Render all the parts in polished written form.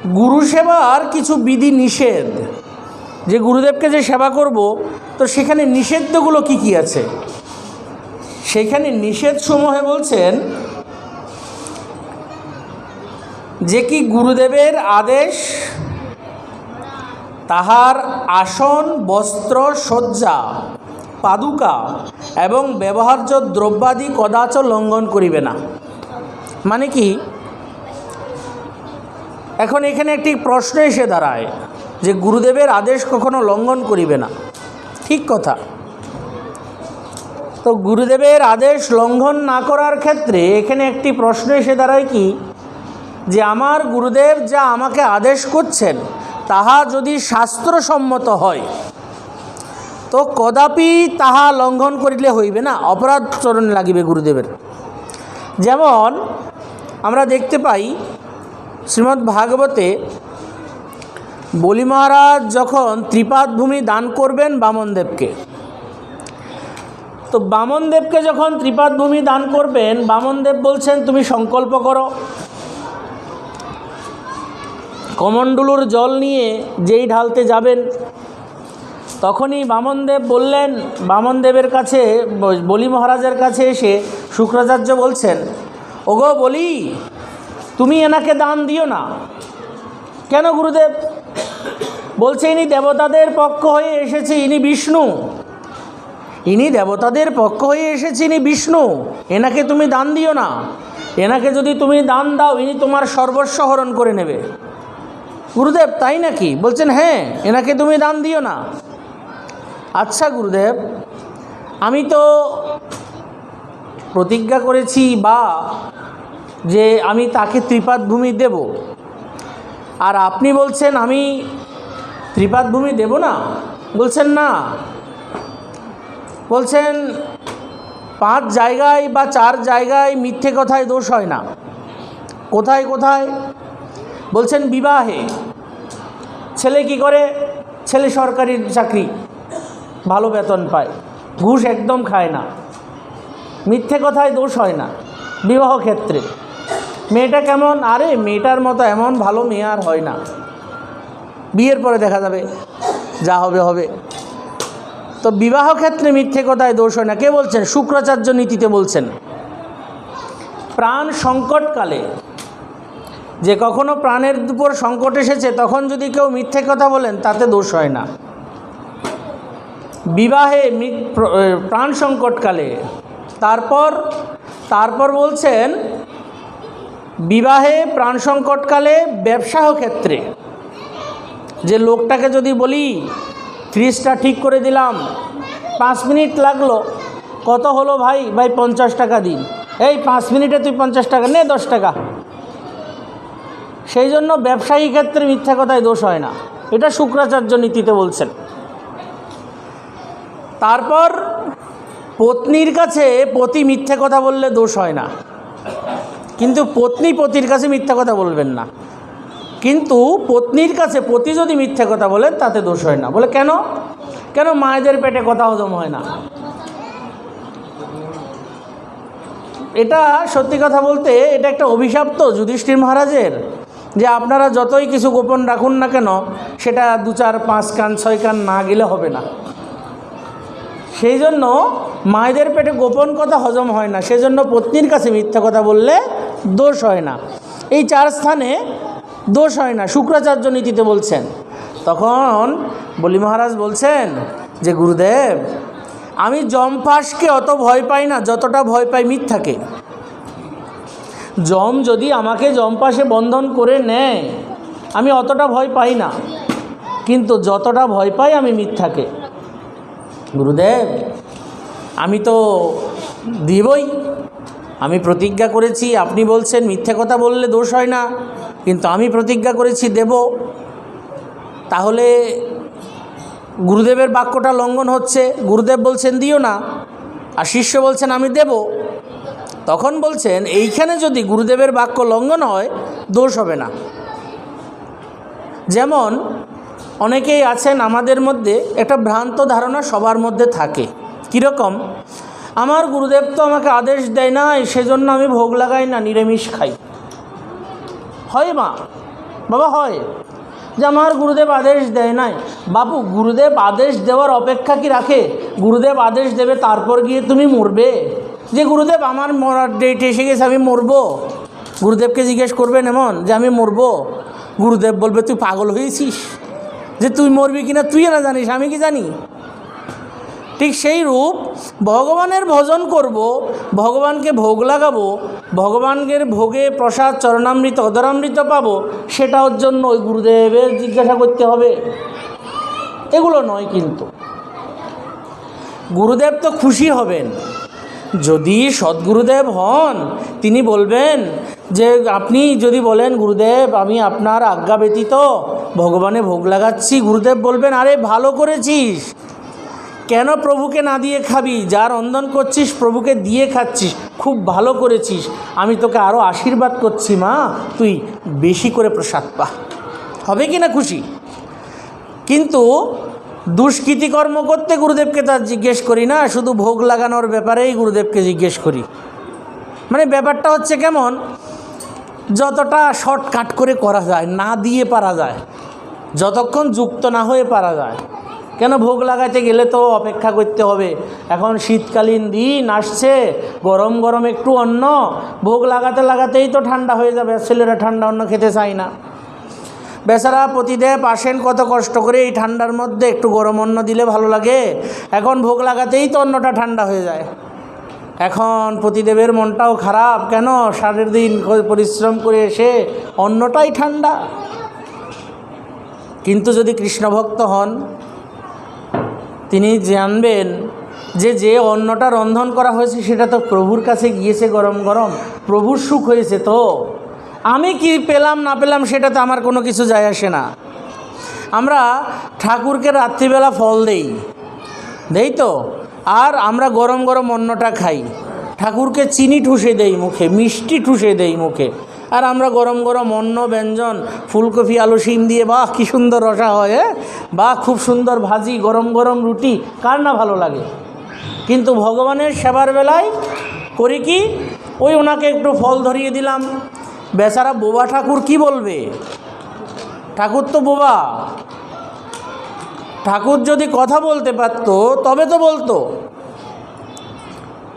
গুরু সেবার কিছু বিধি নিষেধ, যে গুরুদেবকে যে সেবা করব তো সেখানে নিষেধগুলো কি কি আছে। সেখানে নিষেধ সমূহে বলছেন যে কি গুরুদেবের আদেশ তাহার আসন, বস্ত্র, শয্যা, পাদুকা এবং ব্যবহার্য দ্রব্যাদি কদাচ লঙ্ঘন করিবে না। মানে কি, এখন এখানে একটি প্রশ্ন এসে দাঁড়ায় যে গুরুদেবের আদেশ কখনো লঙ্ঘন করিবে না, ঠিক কথা। তো গুরুদেবের আদেশ লঙ্ঘন না করার ক্ষেত্রে এখানে একটি প্রশ্ন এসে দাঁড়ায় কি, যে আমার গুরুদেব যা আমাকে আদেশ করছেন তাহা যদি শাস্ত্রসম্মত হয় তো কদাপি তাহা লঙ্ঘন করিলে হইবে না, অপরাধ চরণ লাগিবে গুরুদেবের। যেমন আমরা দেখতে পাই শ্রীমদ্ ভাগবতে বলি মহারাজ যখন ত্রিপাদ ভূমি দান করবেন বামনদেবকে, তো বামনদেবকে যখন ত্রিপাদ ভূমি দান করবেন, বামনদেব বলছেন তুমি সংকল্প করো। কমণ্ডলুর জল নিয়ে যেই ঢালতে যাবেন তখনই বামনদেব বললেন, বামনদেবের কাছে বলি মহারাজের কাছে এসে শুক্রাচার্য বলছেন, ওগো বলি, তুমি এনাকে দান দিও না। কেন গুরুদেব? বলছে ইনি দেবতাদের পক্ষ হয়ে এসেছে, ইনি বিষ্ণু, ইনি দেবতাদের পক্ষ হয়ে এসেছে, ইনি বিষ্ণু, এনাকে তুমি দান দিও না। এনাকে যদি তুমি দান দাও ইনি তোমার সর্বস্ব হরণ করে নেবে। গুরুদেব তাই নাকি? বলছেন হ্যাঁ, এনাকে তুমি দান দিও না। আচ্ছা গুরুদেব, আমি তো প্রতিজ্ঞা করেছি বা যে আমি তাকে ত্রিপাদ ভূমি দেব, আর আপনি বলছেন আমি ত্রিপাদ ভূমি দেব না। বলছেন না, বলছেন 5 জায়গায় বা 4 জায়গায় মিথ্যে কথায় দোষ হয় না। কোথায় কোথায়? বলছেন বিবাহে। ছেলে কি করে? ছেলে সরকারি চাকরি, ভালো বেতন পায়, ঘুষ একদম খায় না, মিথ্যে কথায় দোষ হয় না। বিবাহ ক্ষেত্রে মেয়েটা কেমন? আরে মেয়েটার মতো এমন ভালো মেয়ে আর হয় না, বিয়ের পরে দেখা যাবে, যা হবে হবে। তো বিবাহ ক্ষেত্রে মিথ্যে কথায় দোষ হয় না। কে বলছেন? শুক্রাচার্য নীতিতে বলছেন। প্রাণ সংকটকালে, যে কখনো প্রাণের উপর সংকট এসেছে তখন যদি কেউ মিথ্যে কথা বলেন তাতে দোষ হয় না। বিবাহে প্রাণ সংকটকালে, তারপর বলছেন বিবাহে প্রাণ সংকটকালে, ব্যবসাহ ক্ষেত্রে, যে লোকটাকে যদি বলি ফ্রিজটা ঠিক করে দিলাম, 5 মিনিট লাগলো, কত হলো ভাই? ভাই 50 টাকা দিন। এই 5 মিনিটে তুই 50 টাকা নে, 10 টাকা। সেই জন্য ব্যবসায়ী ক্ষেত্রে মিথ্যা কথায় দোষ হয় না, এটা শুক্রাচার্য নীতিতে বলছেন। তারপর পত্নীর কাছে পতি মিথ্যে কথা বললে দোষ হয় না, কিন্তু পত্নী পতির কাছে মিথ্যা কথা বলবেন না। কিন্তু পত্নীর কাছে পতি যদি মিথ্যে কথা বলেন তাতে দোষ হয় না। বলে কেন? কেন? মায়েদের পেটে কথা হজম হয় না। এটা সত্যি কথা বলতে এটা একটা অভিশাপ তো যুধিষ্ঠির মহারাজের, যে আপনারা যতই কিছু গোপন রাখুন না কেন সেটা 2, 4, 5 কান 6 কান না গেলে হবে না। সেই জন্য মায়েদের পেটে গোপন কথা হজম হয় না, সেজন্য পত্নীর কাছে মিথ্যা কথা বললে দোষ হয় না। এই 4 স্থানে দোষ হয় না, শুক্রাচার্য নীতিতে বলছেন। তখন বলি মহারাজ বলছেন যে গুরুদেব, আমি যমপাশকে অত ভয় পাই না যতটা ভয় পাই মিথ্যাকে। যম যদি আমাকে যমপাশে বন্ধন করে নেয় আমি অতটা ভয় পাই না, কিন্তু যতটা ভয় পাই আমি মিথ্যাকে। গুরুদেব আমি তো দিবই, আমি প্রতিজ্ঞা করেছি, আপনি বলছেন মিথ্যে কথা বললে দোষ হয় না, কিন্তু আমি প্রতিজ্ঞা করেছি দেব। তাহলে গুরুদেবের বাক্যটা লঙ্ঘন হচ্ছে। গুরুদেব বলছেন দিও না, আর শিষ্য বলছেন আমি দেব। তখন বলছেন এইখানে যদি গুরুদেবের বাক্য লঙ্ঘন হয় দোষ হবে না। যেমন অনেকেই আছেন আমাদের মধ্যে, একটা ভ্রান্ত ধারণা সবার মধ্যে থাকে। কীরকম? আমার গুরুদেব তো আমাকে আদেশ দেয় না, সেজন্য আমি ভোগ লাগাই না, নিরামিষ খাই। হয় মা, বাবা হয় যে আমার গুরুদেব আদেশ দেয় নাই। বাপু, গুরুদেব আদেশ দেওয়ার অপেক্ষা কি রাখে? গুরুদেব আদেশ দেবে তারপর গিয়ে তুমি মরবে? যে গুরুদেব আমার মরার ডেট এসে গেছে, আমি মরবো, গুরুদেবকে জিজ্ঞেস করবেন এমন যে আমি মরবো? গুরুদেব বলবে তুই পাগল হয়েছিস, যে তুই মরবি কিনা তুই না জানিস, আমি কি জানি? ঠিক সেই রূপ ভগবানের ভজন করব, ভগবানকে ভোগ লাগাবো, ভগবানের ভোগে প্রসাদ চরণামৃত অধরামৃত পাবো, সেটার জন্য ওই গুরুদেবের জিজ্ঞাসা করতে হবে, এগুলো নয়। কিন্তু গুরুদেব তো খুশি হবেন যদি সদ্গুরুদেব হন। তিনি বলবেন যে আপনি যদি বলেন গুরুদেব আমি আপনার আজ্ঞা ব্যতীত ভগবানে ভোগ লাগাচ্ছি, গুরুদেব বলবেন আরে ভালো করেছিস, কেন প্রভুকে না দিয়ে খাবি? যার রন্ধন করছিস প্রভুকে দিয়ে খাচ্ছিস, খুব ভালো করেছিস, আমি তোকে আরও আশীর্বাদ করছি মা, তুই বেশি করে প্রসাদ পা। হবে কি না খুশি? কিন্তু দুষ্কৃতি কর্ম করতে গুরুদেবকে তার জিজ্ঞেস করি না, শুধু ভোগ লাগানোর ব্যাপারেই গুরুদেবকে জিজ্ঞেস করি। মানে ব্যাপারটা হচ্ছে কেমন, যতটা শর্টকাট করে করা যায়, না দিয়ে পারা যায়, যতক্ষণ যুক্ত না হয়ে পারা যায়। কেন ভোগ লাগাতে গেলে তো অপেক্ষা করতে হবে, এখন শীতকালীন দিন আসছে, গরম গরম একটু অন্ন, ভোগ লাগাতে লাগাতেই তো ঠান্ডা হয়ে যাবে, ছেলেরা ঠান্ডা অন্ন খেতে চায় না। বেচারা প্রতিদেব আসেন কত কষ্ট করে, এই ঠান্ডার মধ্যে একটু গরম অন্ন দিলে ভালো লাগে, এখন ভোগ লাগাতেই তো অন্নটা ঠান্ডা হয়ে যায়। এখন প্রতিদেবের মনটাও খারাপ, কেন সারাদিন দিন পরিশ্রম করে এসে অন্নটাই ঠান্ডা। কিন্তু যদি কৃষ্ণভক্ত হন, তিনি জানবেন যে যে অন্নটা রন্ধন করা হয়েছে সেটা তো প্রভুর কাছে গিয়েছে গরম গরম, প্রভুর সুখ হয়েছে, তো আমি কি পেলাম না পেলাম সেটা তো আমার কোনো কিছু যায় আসে না। আমরা ঠাকুরকে রাত্রিবেলা ফল দেই তো, আর আমরা গরম গরম অন্নটা খাই, ঠাকুরকে চিনি ঠুসে দেই মুখে, মিষ্টি ঠুসে দেই মুখে, আর আমরা গরম গরম অন্ন ব্যঞ্জন ফুলকপি আলু শিম দিয়ে, বাহ কী সুন্দর রসা হয়, বাহ খুব সুন্দর ভাজি, গরম গরম রুটি, কার না ভালো লাগে? কিন্তু ভগবানের সেবার বেলায় করি কি, ওই ওনাকে একটু ফল ধরিয়ে দিলাম। বেচারা বোবা ঠাকুর কি বলবে? ঠাকুর তো বোবা, ঠাকুর যদি কথা বলতে পারত তবে তো বলতো,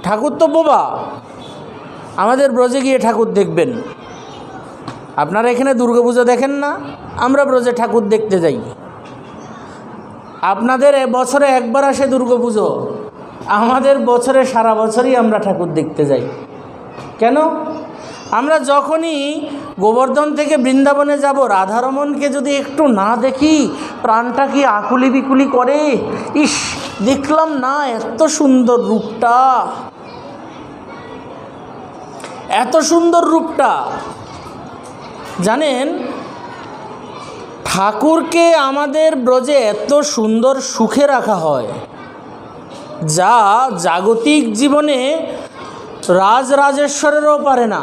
ঠাকুর তো বোবা। আমাদের ব্রজে গিয়ে ঠাকুর দেখবেন, আপনারা এখানে দুর্গাপূজা দেখেন না, আমরা ব্রজে ঠাকুর দেখতে যাই। আপনাদের বছরে একবার আসে দুর্গাপুজো, আমাদের বছরে সারা বছরই আমরা ঠাকুর দেখতে যাই। কেন? আমরা যখনই গোবর্ধন থেকে বৃন্দাবনে যাব, রাধারমণকে যদি একটু না দেখি প্রাণটা কি আকুলি বিকুলি করে, ইস দেখলাম না এত সুন্দর রূপটা, এত সুন্দর রূপটা। জানেন, ঠাকুরকে আমাদের ব্রজে এত সুন্দর সুখে রাখা হয়, যা জাগতিক জীবনে রাজরাজেশ্বরেরও পারে না,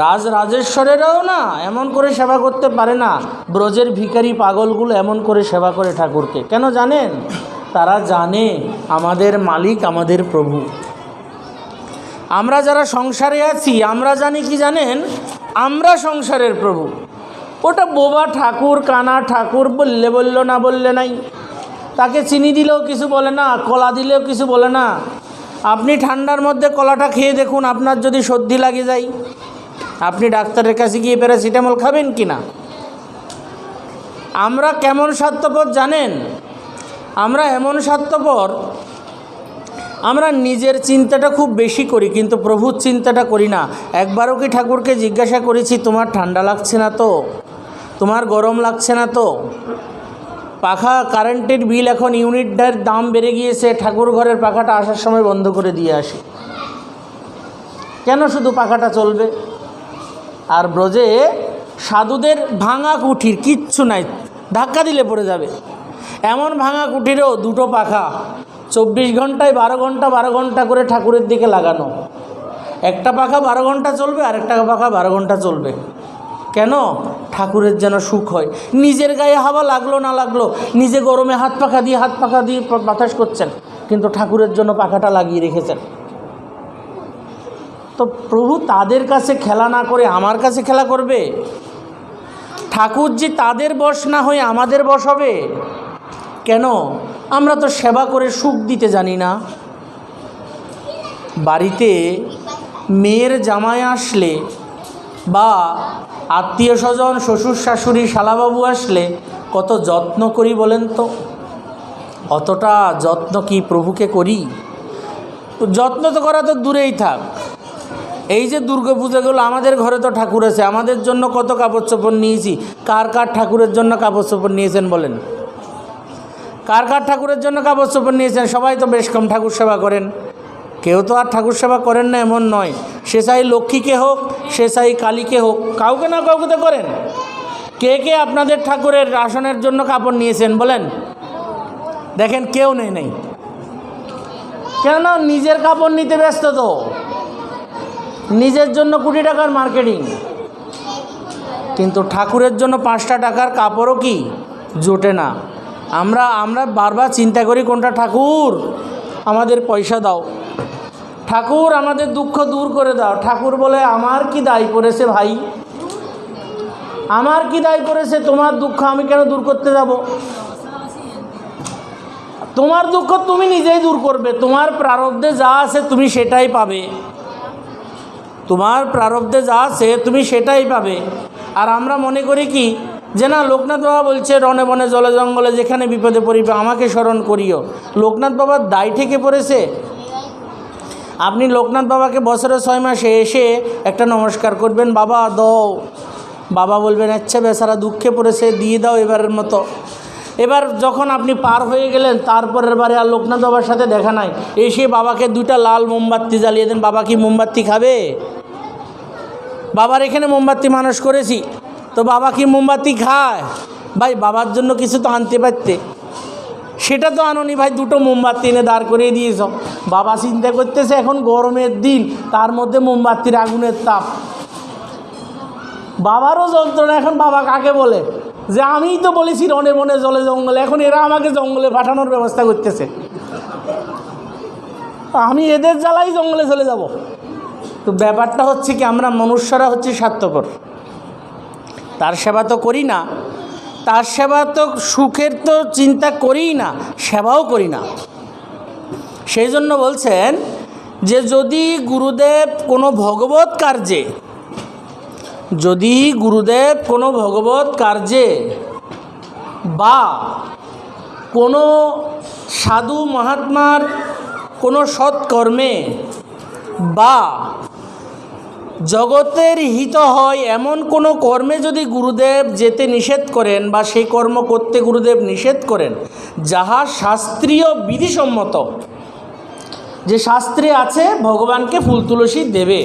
রাজরাজেশ্বরেরাও না এমন করে সেবা করতে পারে না। ব্রজের ভিখারি পাগলগুলো এমন করে সেবা করে ঠাকুরকে, কেন জানেন? তারা জানে আমাদের মালিক আমাদের প্রভু। আমরা যারা সংসারে আছি আমরা জানি কি জানেন, আমরা সংসারের প্রভু। ওটা বোবা ঠাকুর, কানা ঠাকুর, বললে বলল না বললে নাই, তাকে চিনি দিলেও কিছু বলে না, কলা দিলেও কিছু বলে না। আপনি ঠান্ডার মধ্যে কলাটা খেয়ে দেখুন, আপনার যদি সর্দি লাগে যায়, আপনি ডাক্তারের কাছে গিয়ে প্যারাসিটামল খাবেন কি না? আমরা কেমন স্বার্থপর জানেন? আমরা এমন স্বার্থপর, আমরা নিজের চিন্তাটা খুব বেশি করি কিন্তু প্রভুর চিন্তাটা করি না। একবারও কি ঠাকুরকে জিজ্ঞাসা করেছি তোমার ঠান্ডা লাগছে না তো, তোমার গরম লাগছে না তো? পাখা, কারেন্টের বিল এখন ইউনিটের দাম বেড়ে গিয়েছে, ঠাকুর ঘরের পাখাটা আসার সময় বন্ধ করে দিয়ে আসি, কেন শুধু পাখাটা চলবে? আর ব্রজে সাধুদের ভাঙা কুঠির কিচ্ছু নাই, ধাক্কা দিলে পড়ে যাবে, এমন ভাঙা কুঠিরেও দুটো পাখা 24 ঘন্টায় 12 ঘন্টা করে ঠাকুরের দিকে লাগানো। একটা পাখা 12 ঘন্টা চলবে, আরেকটা পাখা 12 ঘন্টা চলবে। কেন? ঠাকুরের যেন সুখ হয়। নিজের গায়ে হাওয়া লাগলো না লাগলো, নিজে গরমে হাত পাখা দিয়ে বাতাস করছেন, কিন্তু ঠাকুরের জন্য পাখাটা লাগিয়ে রেখেছেন। তো প্রভু তাদের কাছে খেলা না করে আমার কাছে খেলা করবে? ঠাকুর যে তাদের বশ না হয়ে আমাদের বশ হবে কেন? আমরা তো সেবা করে সুখ দিতে জানি না। বাড়িতে মেয়ের জামাই আসলে বা আত্মীয় স্বজন শ্বশুর শাশুড়ি শালাবাবু আসলে কত যত্ন করি বলেন তো? অতটা যত্ন কি প্রভুকে করি? যত্ন তো করা তো দূরেই থাক। এই যে দুর্গা পূজাগুলো, আমাদের ঘরে তো ঠাকুর আছে, আমাদের জন্য কত কাপড় চোপড় নিয়েছি। কার কার ঠাকুরের জন্য কাপড় চোপড় নিয়েছেন বলেন? কার কার ঠাকুরের জন্য কাপড় চোপড় নিয়েছেন? সবাই তো বেশ কম ঠাকুর সেবা করেন। কেউ তো আর ঠাকুর সেবা করেন না এমন নয়। সে চাই লক্ষ্মীকে হোক, সে চাই কালীকে হোক, কাউকে না কাউকে তো করেন। কে কে আপনাদের ঠাকুরের আসনের জন্য কাপড় নিয়েছেন বলেন? দেখেন কেউ নেই। কেন? নিজের কাপড় নিতে ব্যস্ত, তো নিজের জন্য কোটি টাকার মার্কেটিং, কিন্তু ঠাকুরের জন্য 5টা টাকার কাপড়ও কি জোটে না। আমরা বারবার চিন্তা করি কোনটা ঠাকুর আমাদের পয়সা দাও, ঠাকুর আমাদের দুঃখ দূর করে দাও। ঠাকুর বলে আমার কি দায় পড়েছে ভাই, আমার কি দায় পড়েছে? তোমার দুঃখ আমি কেন দূর করতে যাব? তোমার দুঃখ তুমি নিজেই দূর করবে। তোমার প্রারব্ধে যা আছে তুমি সেটাই পাবে, তোমার প্রারব্ধে যা আছে তুমি সেটাই পাবে। আর আমরা মনে করি কি যে না, লোকনাথ বাবা বলছে রনে বনে জলে জঙ্গলে যেখানে বিপদে পড়িবে আমাকে স্মরণ করিও। লোকনাথ বাবার দায় থেকে পড়েছে। আপনি লোকনাথ বাবাকে বছরে 6 মাসে এসে একটা নমস্কার করবেন, বাবা দাও, বাবা বলবেন আচ্ছা বেচারা দুঃখে পড়েছে, দিয়ে দাও এবারের মতো। এবার যখন আপনি পার হয়ে গেলেন, তারপরের বারে আর লোকনাথ বাবার সাথে দেখা নাই, এসে বাবাকে 2টা লাল মোমবাতি জ্বালিয়ে দেন। বাবা কি মোমবাতি খাবে? বাবার এখানে মোমবাতি মানুষ করেছি, তো বাবা কি মোমবাতি খায়? ভাই বাবার জন্য কিছু তো আনতে পারতে, সেটা তো আনোনি ভাই। 2টো মোমবাতি এনে দাঁড় করিয়ে দিয়েছ। বাবা চিন্তা করতেছে এখন গরমের দিন, তার মধ্যে মোমবাতির আগুনের তাপ, বাবারও যন্ত্রণা। এখন বাবা কাকে বলে? যে আমিই তো বলেছি রনে বনে জলে জঙ্গলে, এখন এরা আমাকে জঙ্গলে পাঠানোর ব্যবস্থা করতেছে, আমি এদের জ্বালাই জঙ্গলে চলে যাব। তো ব্যাপারটা হচ্ছে কি, আমরা মনুষ্যরা হচ্ছে স্বার্থপর। তার সেবা তো করি না, তার সেবা তো সুখের তো চিন্তা করিই না, সেবাও করি না। সেই জন্য বলছেন যে যদি গুরুদেব কোনো ভগবৎ কার্যে, যদি গুরুদেব কোনো ভগবৎ কার্যে বা কোনো সাধু মহাত্মার কোনো সৎকর্মে বা জগতের হিত হয় এমন কোনো কর্মে যদি গুরুদেব যেতে নিষেধ করেন বা সেই কর্ম করতে গুরুদেব নিষেধ করেন, যাহা শাস্ত্রীয় বিধিসম্মত, যে শাস্ত্রে আছে ভগবানকে ফুল তুলসী দেবে।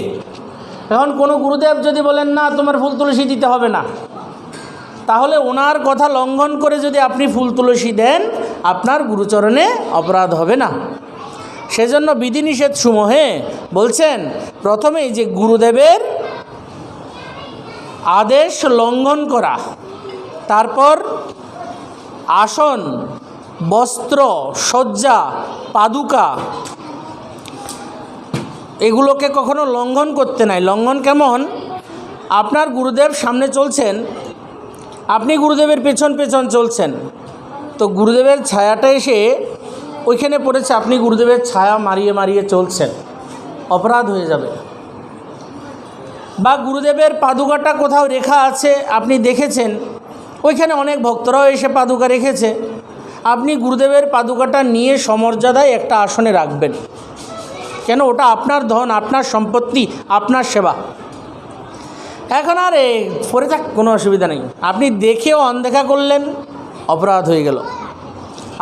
এখন কোনো গুরুদেব যদি বলেন না তোমার ফুল তুলসী দিতে হবে না, তাহলে ওনার কথা লঙ্ঘন করে যদি আপনি ফুল তুলসী দেন, আপনার গুরুচরণে অপরাধ হবে না। সেজন্য বিধিনিষেধ সমূহে বলছেন প্রথমেই যে গুরুদেবের আদেশ লঙ্ঘন করা, তারপর আসন, বস্ত্র, শয্যা, পাদুকা এগুলোকে কখনো লঙ্ঘন করতে নাই। লঙ্ঘন কেমন? আপনার গুরুদেব সামনে চলছেন, আপনি গুরুদেবের পেছন পেছন চলছেন, তো গুরুদেবের ছায়াটা এসে ওইখানে পড়েছে, আপনি গুরুদেবের ছায়া মারিয়ে মারিয়ে চলছেন, অপরাধ হয়ে যাবে। বা গুরুদেবের পাদুকাটা কোথাও রেখা আছে, আপনি দেখেছেন, ওইখানে অনেক ভক্তরাও এসে পাদুকা রেখেছে, আপনি গুরুদেবের পাদুকাটা নিয়ে সমর্যাদায় একটা আসনে রাখবেন। কেন? ওটা আপনার ধন, আপনার সম্পত্তি, আপনার সেবা। এখন আর পরে থাক, কোনো অসুবিধা নেই। আপনি দেখেও অনদেখা করলেন, অপরাধ হয়ে গেল।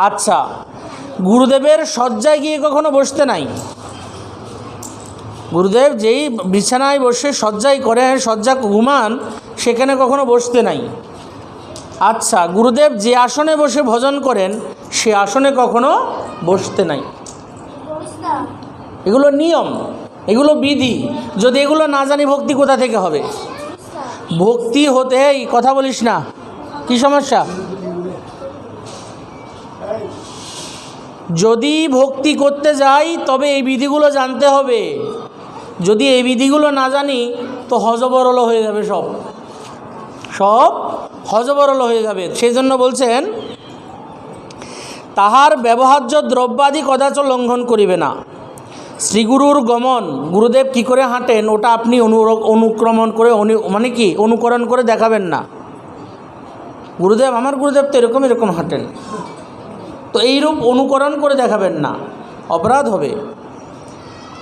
আচ্ছা, গুরুদেবের শয্যায় গিয়ে কখনো বসতে নাই। গুরুদেব যেই বিছানায় বসে শয্যায় করেন, শয্যা ঘুমান, সেখানে কখনো বসতে নাই। আচ্ছা, গুরুদেব যে আসনে বসে ভজন করেন সে আসনে কখনো বসতে নাই। এগুলো নিয়ম, এগুলো বিধি। যদি এগুলো না জানি ভক্তি কোথা থেকে হবে? ভক্তি হতে, এই কথা বলিস না, কি সমস্যা? যদি ভক্তি করতে যাই তবে এই বিধিগুলো জানতে হবে। যদি এই বিধিগুলো না জানি তো হজবরল হয়ে যাবে, সব হযবরল হয়ে যাবে। সেই জন্য বলছেন তাহার ব্যবহার্য দ্রব্যাদি কদাচ লঙ্ঘন করিবে না। শ্রীগুরুর গমন, গুরুদেব কি করে হাঁটেন ওটা আপনি অনুক্রমণ করে মানে কি অনুকরণ করে দেখাবেন না। গুরুদেব, আমার গুরুদেব তো এরকম এরকম হাঁটেন, তো এইরূপ অনুকরণ করে দেখাবেন না, অপরাধ হবে।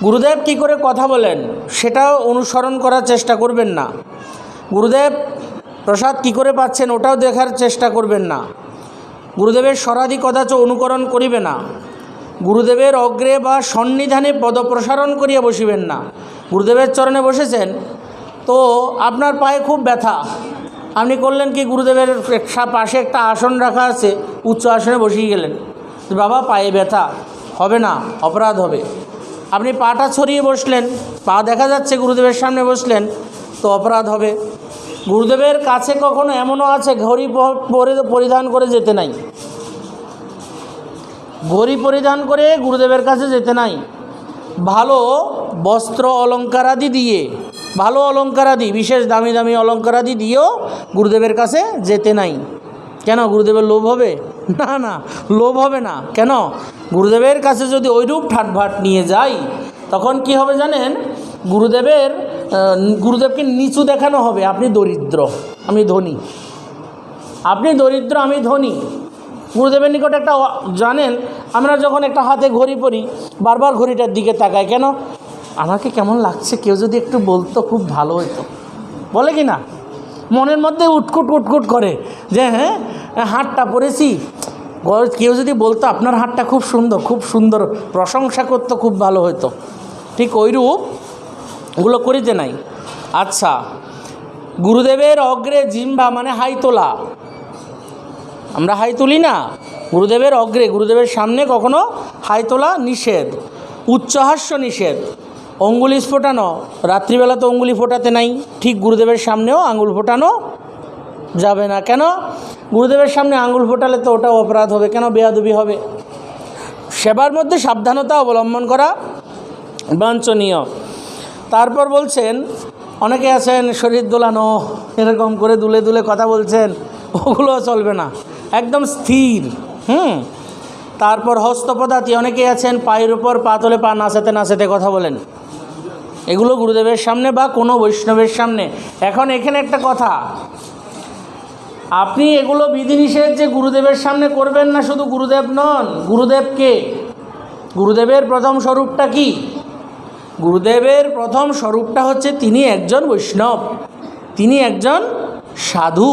গুরুদেব কি করে কথা বলেন সেটাও অনুসরণ করার চেষ্টা করবেন না। গুরুদেব প্রসাদ কি করে পাচ্ছেন ওটাও দেখার চেষ্টা করবেন না। গুরুদেবের স্বরাদি কদাচ অনুকরণ করিবে না। গুরুদেবের অগ্রে বা সন্নিধানে পদপ্রসারণ করিয়া বসিবেন না। গুরুদেবের চরণে বসেছেন, তো আপনার পায়ে খুব ব্যথা, আপনি করলেন কি, গুরুদেবের পাশে একটা আসন রাখা আছে, উচ্চ আসনে বসিয়ে গেলেন, বাবা পায়ে ব্যথা, হবে না, অপরাধ হবে। আপনি পাটা ছড়িয়ে বসলেন, পা দেখা যাচ্ছে, গুরুদেবের সামনে বসলেন, তো অপরাধ হবে। গুরুদেবের কাছে কখনো এমনও আছে ঘড়ি পরিধান করে যেতে নাই, ঘড়ি পরিধান করে গুরুদেবের কাছে যেতে নাই। ভালো বস্ত্র অলঙ্কারাদি দিয়ে, ভালো অলঙ্কারাদি, বিশেষ দামি দামি অলঙ্কারাদি দিয়েও গুরুদেবের কাছে যেতে নাই। কেন? গুরুদেবের লোভ হবে? না না, লোভ হবে না। কেন? গুরুদেবের কাছে যদি ওইরূপ ঠাটভাট নিয়ে যাই, তখন কি হবে জানেন? গুরুদেবকে নিচু দেখানো হবে। আপনি দরিদ্র, আমি ধনী, আপনি দরিদ্র, আমি ধনী। গুরুদেবের নিকট একটা, জানেন, আমরা যখন একটা হাতে ঘড়ি পরি, বারবার ঘড়িটার দিকে তাকাই, কেন? আমাকে কেমন লাগছে, কেউ যদি একটু বলতো খুব ভালো হতো, বলে কি না? মনের মধ্যে উটকুট করে যে হ্যাঁ হাতটা পরেছি, কেউ যদি বলতো আপনার হাতটা খুব সুন্দর, খুব সুন্দর, প্রশংসা করতো, খুব ভালো হতো। ঠিক ওইরূপ ওগুলো করিতে নাই। আচ্ছা, গুরুদেবের অগ্রে জিহ্বা মানে হাই তোলা, আমরা হাই তুলি না, গুরুদেবের অগ্রে, গুরুদেবের সামনে কখনো হাই তোলা নিষেধ। উচ্চহাস্য নিষেধ। অঙ্গুলি ফোটানো, রাত্রিবেলা তো অঙ্গুলি ফোটাতে নাই, ঠিক গুরুদেবের সামনেও আঙুল ফোটানো যাবে না। কেন? গুরুদেবের সামনে আঙুল ফোটালে তো ওটাও অপরাধ হবে। কেন? বেয়াদবি হবে। সেবার মধ্যে সাবধানতা অবলম্বন করা বাঞ্ছনীয়। তারপর বলছেন, অনেকে আছেন শরীর দোলানো, এরকম করে দুলে দুলে কথা বলছেন, ওগুলো চলবে না, একদম স্থির। তারপর হস্তপদাতি, অনেকে আছেন পায়ের উপর পা তোলে, পা নাচাতে নাচাতে কথা বলেন, এগুলো গুরুদেবের সামনে বা কোনো বৈষ্ণবের সামনে। এখন এখানে একটা কথা, আপনি এগুলো বিধিনিষেধ যে গুরুদেবের সামনে করবেন না, শুধু গুরুদেব নন, গুরুদেবকে, গুরুদেবের প্রথম স্বরূপটা কি? গুরুদেবের প্রথম স্বরূপটা হচ্ছে তিনি একজন বৈষ্ণব, তিনি একজন সাধু।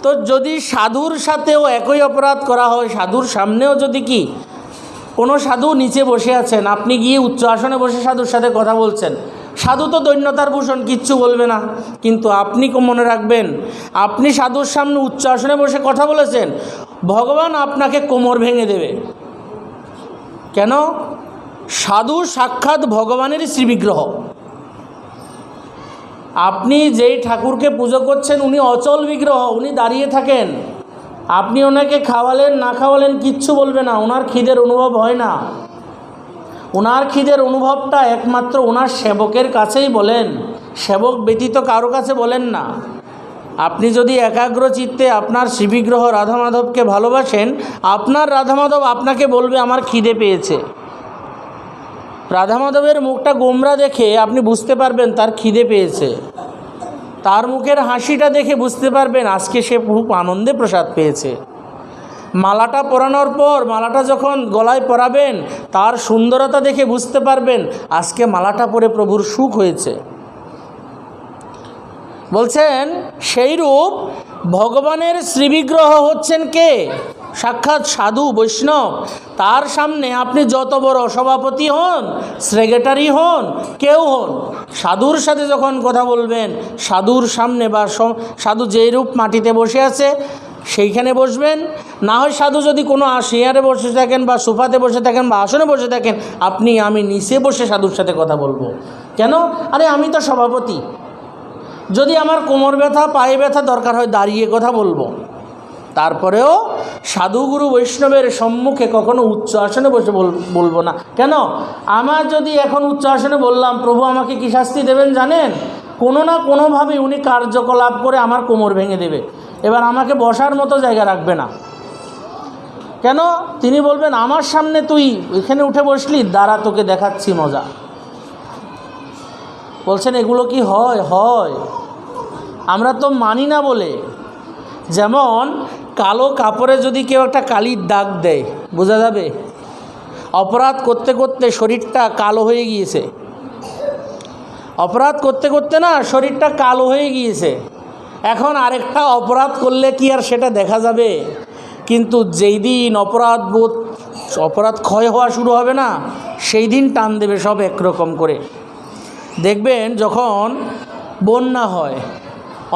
তো যদি সাধুর সাথেও একই অপরাধ করা হয়, সাধুর সামনেও যদি কি কোনো সাধু নিচে বসে আছেন, আপনি গিয়ে উচ্চ আসনে বসে সাধুর সাথে কথা বলছেন, সাধু তো দৈন্যতার ভূষণ, কিচ্ছু বলবে না, কিন্তু আপনি মনে রাখবেন, আপনি সাধুর সামনে উচ্চ আসনে বসে কথা বলেছেন, ভগবান আপনাকে কোমর ভেঙে দেবে। কেন? সাধু সাক্ষাৎ ভগবানেরই শ্রীবিগ্রহ। আপনি যেই ঠাকুরকে পুজো করছেন উনি অচল বিগ্রহ, উনি দাঁড়িয়ে থাকেন, আপনি ওনাকে খাওয়ালেন না খাওয়ালেন কিচ্ছু বলবে না, ওনার খিদের অনুভব হয় না। ওনার খিদের অনুভবটা একমাত্র ওনার সেবকের কাছেই বলেন, সেবক ব্যতীত কারো কাছে বলেন না। আপনি যদি একাগ্র চিত্তে আপনার শ্রীবিগ্রহ রাধা মাধবকে ভালোবাসেন, আপনার রাধা মাধব আপনাকে বলবে আমার খিদে পেয়েছে। রাধা মাধবের মুখটা গোমরা দেখে আপনি বুঝতে পারবেন তার খিদে পেয়েছে, তার মুখের হাসিটা দেখে বুঝতে পারবেন আজকে সে খুব আনন্দে প্রসাদ পেয়েছে। মালাটা পরানোর পর, মালাটা যখন গলায় পরাবেন, তার সুন্দরতা দেখে বুঝতে পারবেন আজকে মালাটা পরে প্রভুর সুখ হয়েছে। বলছেন সেইরূপ ভগবানের শ্রীবিগ্রহ হচ্ছেন কে? সাক্ষাৎ সাধু বৈষ্ণব। তার সামনে আপনি যত বড় সভাপতি হন, সেক্রেটারি হন, কেউ হন, সাধুর সাথে যখন কথা বলবেন, সাধুর সামনে বা সাধু যেই রূপ মাটিতে বসে আছে সেইখানে বসবেন। না হয় সাধু যদি কোনো চেয়ারে বসে থাকেন বা সোফাতে বসে থাকেন বা আসনে বসে থাকেন, আমি নিচে বসে সাধুর সাথে কথা বলবো। কেন? আরে আমি তো সভাপতি, যদি আমার কোমর ব্যথা, পায়ে ব্যথা দরকার হয় দাঁড়িয়ে কথা বলবো। তারপরেও সাধুগুরু বৈষ্ণবের সম্মুখে কখনো উচ্চ আসনে বসে বলবো না। কেন? আমার যদি এখন উচ্চ আসনে বললাম, প্রভু আমাকে কি শাস্তি দেবেন জানেন? কোনো না কোনোভাবে উনি কার্যকলাপ করে আমার কোমর ভেঙে দেবে। এবার আমাকে বসার মতো জায়গা রাখবে না। কেন? তিনি বলবেন আমার সামনে তুই এখানে উঠে বসলি, দাঁড়া তোকে দেখাচ্ছি মজা। বলছেন এগুলো কি হয়? হয়, আমরা তো মানি না বলে। যেমন কালো কাপড়ে যদি কেউ একটা কালির দাগ দেয়, বোঝা যাবে? অপরাধ করতে করতে শরীরটা কালো হয়ে গিয়েছে, অপরাধ করতে করতে না শরীরটা কালো হয়ে গিয়েছে। এখন আরেকটা অপরাধ করলে কি আর সেটা দেখা যাবে? কিন্তু যেই দিন অপরাধ ক্ষয় হওয়া শুরু হবে না, সেই দিন টান দেবে সব একরকম করে। দেখবেন যখন বন্যা হয়,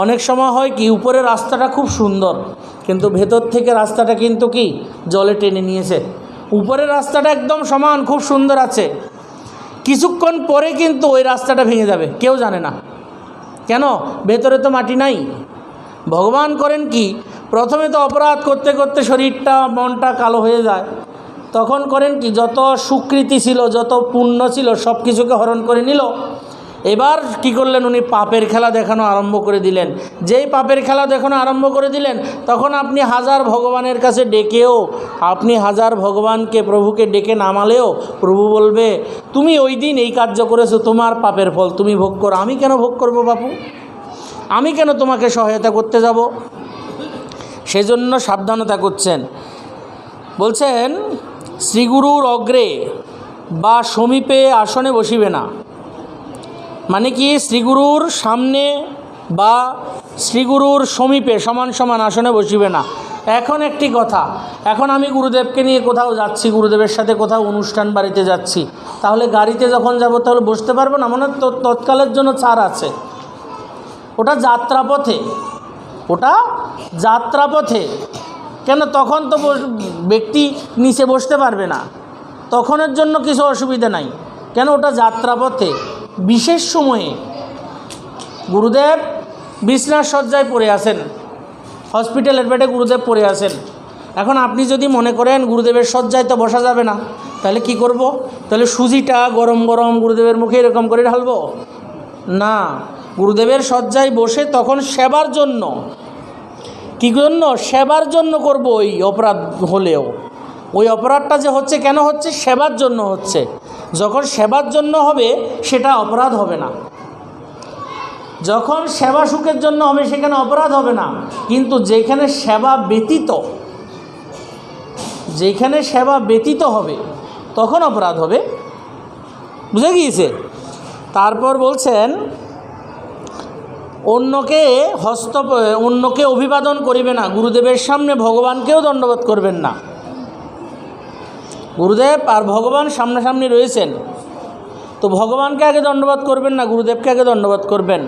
অনেক সময় হয় কি, উপরের রাস্তাটা খুব সুন্দর, কিন্তু ভেতর থেকে রাস্তাটা কিন্তু কি জলে টেনে নিয়েছে। উপরের রাস্তাটা একদম সমান, খুব সুন্দর আছে, কিছুক্ষণ পরে কিন্তু ওই রাস্তাটা ভেঙে যাবে, কেউ জানে না কেন, ভেতরে তো মাটি নাই। ভগবান করেন কি, প্রথমে তো অপরাধ করতে করতে শরীরটা মনটা কালো হয়ে যায়, তখন করেন কি, যত সুকৃতি ছিল, যত পুণ্য ছিল, সব কিছুকে হরণ করে নিল। এবার কি করলেন উনি, পাপের খেলা দেখানো আরম্ভ করে দিলেন। যেই পাপের খেলা দেখানো আরম্ভ করে দিলেন, তখন আপনি হাজার ভগবানের কাছে ডেকেও, আপনি হাজার ভগবানকে, প্রভুকে ডেকে নামালেও প্রভু বলবে তুমি ওই দিন এই কার্য করেছো, তোমার পাপের ফল তুমি ভোগ করো, আমি কেন ভোগ করব বাপু, আমি কেন তোমাকে সহায়তা করতে যাব? সেজন্য সাবধানতা করছেন। বলছেন শ্রীগুরুর অগ্রে বা সমীপে আসনে বসিবে না, মানে কি শ্রীগুরুর সামনে বা শ্রীগুরুর সমীপে সমান সমান আসনে বসিবে না। এখন একটি কথা, এখন আমি গুরুদেবকে নিয়ে কোথাও যাচ্ছি, গুরুদেবের সাথে কোথাও অনুষ্ঠান বাড়িতে যাচ্ছি, তাহলে গাড়িতে যখন যাব তাহলে বসতে পারবো না, মনে তৎকালের জন্য ছাড় আছে, ওটা যাত্রাপথে, ওটা যাত্রাপথে। কেন? তখন তো ব্যক্তি নিচে বসতে পারবে না, তখনের জন্য কিছু অসুবিধা নাই। কেন? ওটা যাত্রাপথে। বিশেষ সময়ে গুরুদেব বিছনার শয্যায় পড়ে আছেন, হসপিটালের বেডে গুরুদেব পড়ে আছেন। এখন আপনি যদি মনে করেন গুরুদেবের শয্যায় তো বসা যাবে না, তাহলে কি করব? তাহলে সুজিটা গরম গরম গুরুদেবের মুখে এরকম করে ঢালবো না, গুরুদেবের শয্যায় বসে তখন সেবার জন্য, কী জন্য? সেবার জন্য করব। ওই অপরাধ হলেও, ওই অপরাধটা যে হচ্ছে, কেন হচ্ছে? সেবার জন্য হচ্ছে। যখন সেবার জন্য হবে সেটা অপরাধ হবে না, যখন সেবা সুখের জন্য হবে সেখানে অপরাধ হবে না। কিন্তু যেখানে সেবা ব্যতীত, যেখানে সেবা ব্যতীত হবে তখন অপরাধ হবে। বুঝে গিয়েছে? তারপর বলছেন অন্যকে অভিবাদন করিবে না, গুরুদেবের সামনে ভগবানকেও দণ্ডবোধ করবেন না। গুরুদেব আর ভগবান সামনাসামনি রয়েছেন, তো ভগবানকে আগে দণ্ডবোধ করবেন না, গুরুদেবকে আগে দণ্ডবোধ করবেন।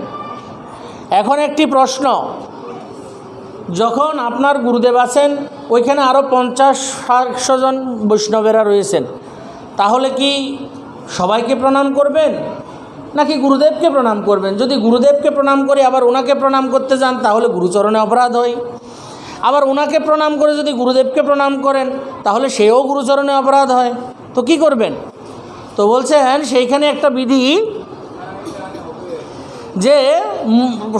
এখন একটি প্রশ্ন, যখন আপনার গুরুদেব আছেন, ওইখানে আরও 50-100 জন বৈষ্ণবেরা রয়েছেন, তাহলে কি সবাইকে প্রণাম করবেন নাকি গুরুদেবকে প্রণাম করবেন? যদি গুরুদেবকে প্রণাম করে আবার ওনাকে প্রণাম করতে যান, তাহলে গুরুচরণে অপরাধ হয়। আবার ওনাকে প্রণাম করে যদি গুরুদেবকে প্রণাম করেন, তাহলে সেও গুরুচরণে অপরাধ হয়। তো কি করবেন? তো বলছেন সেইখানে একটা বিধি, যে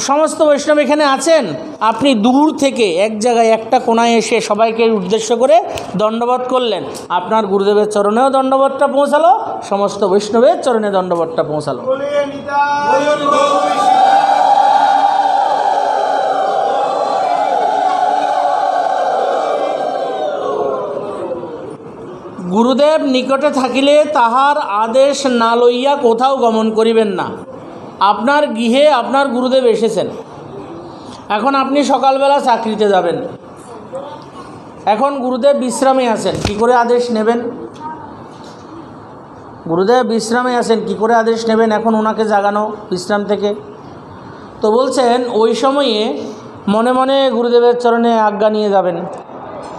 সমস্ত বৈষ্ণব এখানে আছেন, আপনি দূর থেকে এক জায়গায় একটা কোণায় এসে সবাইকে উদ্দেশ্য করে দণ্ডবোধ করলেন, আপনার গুরুদেবের চরণেও দণ্ডবোধটা পৌঁছালো, সমস্ত বৈষ্ণবের চরণে দণ্ডবোধটা পৌঁছালো। গুরুদেব নিকটে থাকিলে তাহার আদেশ না লইয়া কোথাও গমন করিবেন না। আপনার গৃহে আপনার গুরুদেব এসেছেন, এখন আপনি সকালবেলা চাকরিতে যাবেন, এখন গুরুদেব বিশ্রামে আছেন, কি করে আদেশ নেবেন? গুরুদেব বিশ্রামে আছেন, কি করে আদেশ নেবেন? এখন ওনাকে জাগানো বিশ্রাম থেকে। তো বলছেন ওই সময়ে মনে মনে গুরুদেবের চরণে আজ্ঞা নিয়ে যাবেন,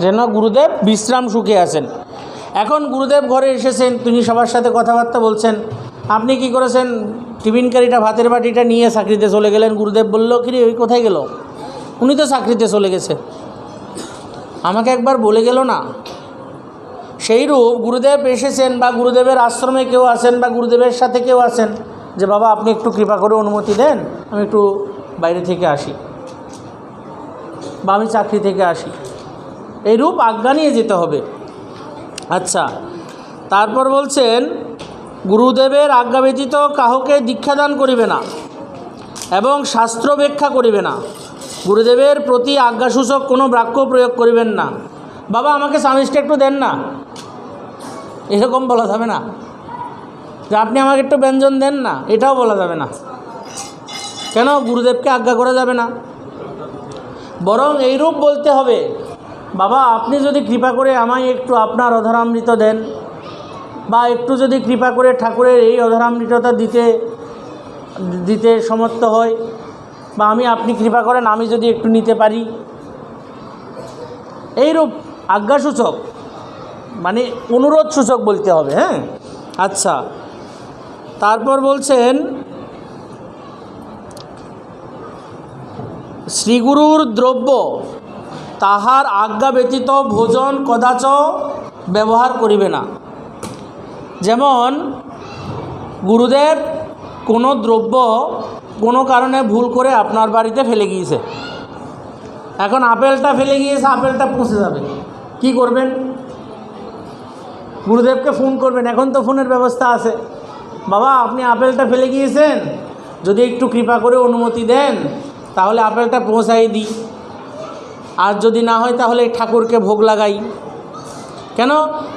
যেন গুরুদেব বিশ্রাম সুখে আছেন। এখন গুরুদেব ঘরে এসেছেন, তিনি সবার সাথে কথাবার্তা বলছেন, আপনি কি করেছেন? টিফিন কারিটা, ভাতের বাটিটা নিয়ে চাকরিতে চলে গেলেন। গুরুদেব বলল, কিরে ওই কোথায় গেল? উনি তো চাকরিতে চলে গেছে, আমাকে একবার বলে গেল না। সেইরূপ গুরুদেব এসেছেন বা গুরুদেবের আশ্রমে কেউ আছেন বা গুরুদেবের সাথে কেউ আছেন, যে বাবা আপনি একটু কৃপা করে অনুমতি দেন, আমি একটু বাইরে থেকে আসি। বা আমি চাকরি থেকে আসি, এইরূপ আজ্ঞা নিয়ে যেতে হবে। আচ্ছা, তারপর বলছেন গুরুদেবের আজ্ঞা ব্যতীত কাহকে দীক্ষাদান করিবে না এবং শাস্ত্র ব্যাখ্যা করিবে না। গুরুদেবের প্রতি আজ্ঞাসূচক কোনো বাক্য প্রয়োগ করিবেন না। বাবা আমাকে সামিজটা একটু দেন না, এরকম বলা যাবে না। যে আপনি আমাকে একটু ব্যঞ্জন দেন না, এটাও বলা যাবে না। কেন? গুরুদেবকে আজ্ঞা করা যাবে না। বরং এইরূপ বলতে হবে, বাবা আপনি যদি কৃপা করে আমায় একটু আপনার অধরামৃত দেন, বা একটু যদি কৃপা করে ঠাকুরের এই অধরামৃতটা দিতে সমর্থ হয়, বা আপনি কৃপা করেন আমি যদি একটু নিতে পারি, এইরূপ আজ্ঞাসূচক মানে অনুরোধ সূচক বলতে হবে। হ্যাঁ, আচ্ছা, তারপর বলছেন শ্রীগুরুর দ্রব্য তাহার আজ্ঞা ব্যতীত ভোজন কদাচ ব্যবহার করিবে না। যেমন গুরুদেব কোনো দ্রব্য কোনো কারণে ভুল করে আপনার বাড়িতে ফেলে গিয়েছে, এখন আপেলটা ফেলে গিয়েছে, আপেলটা পচে যাবে, কি করবেন? গুরুদেবকে ফোন করবেন, এখন তো ফোনের ব্যবস্থা আছে। বাবা আপনি আপেলটা ফেলে গিয়েছেন, যদি একটু কৃপা করে অনুমতি দেন তাহলে আপেলটা পৌঁছাই দিই, আর যদি না হয় তাহলে ঠাকুরকে ভোগ লাগাই। কেন?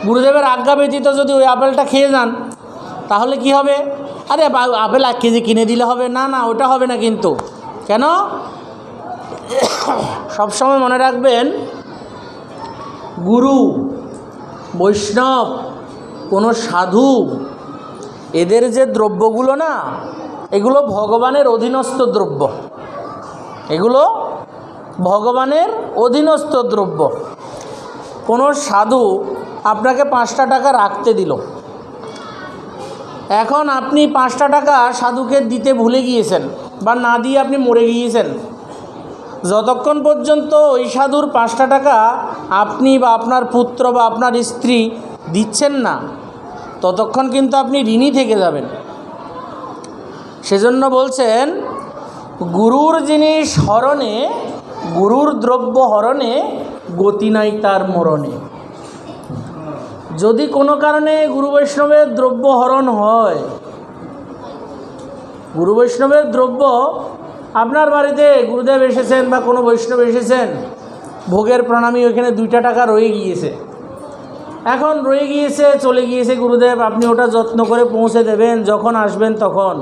গুরুদেবের আজ্ঞা ব্যতীত যদি ওই আপেলটা খেয়ে যান তাহলে কি হবে? আরে আপেল 1 কেজি কিনে দিলে হবে না, না ওটা হবে না কিন্তু। কেন? সবসময় মনে রাখবেন, গুরু বৈষ্ণব কোনো সাধু এদের যে দ্রব্যগুলো না, এগুলো ভগবানের অধীনস্থ দ্রব্য, এগুলো ভগবানের অধীনস্থ দ্রব্য। কোনো সাধু আপনাকে 5টা টাকা রাখতে দিল, এখন আপনি 5টা টাকা সাধুকে দিতে ভুলে গিয়েছেন বা না দিয়ে আপনি মরে গিয়েছেন, যতক্ষণ পর্যন্ত ওই সাধুর 5টা টাকা আপনি বা আপনার পুত্র বা আপনার স্ত্রী দিচ্ছেন না, ততক্ষণ কিন্তু আপনি ঋণী থেকে যাবেন। সেজন্য বলছেন গুরুর জিনিস হরণে, গুরুর দ্রব্য হরণে গতি নাই তার মরণে। যদি কোনো কারণে গুরু বৈষ্ণবের দ্রব্য হরণ হয়, গুরু বৈষ্ণবের দ্রব্য আপনার বাড়িতে গুরুদেব এসেছেন বা কোনো বৈষ্ণব এসেছেন, ভোগের প্রণামী ওইখানে 2টা টাকা রয়ে গিয়েছে, এখন রয়ে গিয়েছে, চলে গিয়েছে গুরুদেব, আপনি ওটা যত্ন করে পৌঁছে দেবেন যখন আসবেন তখন।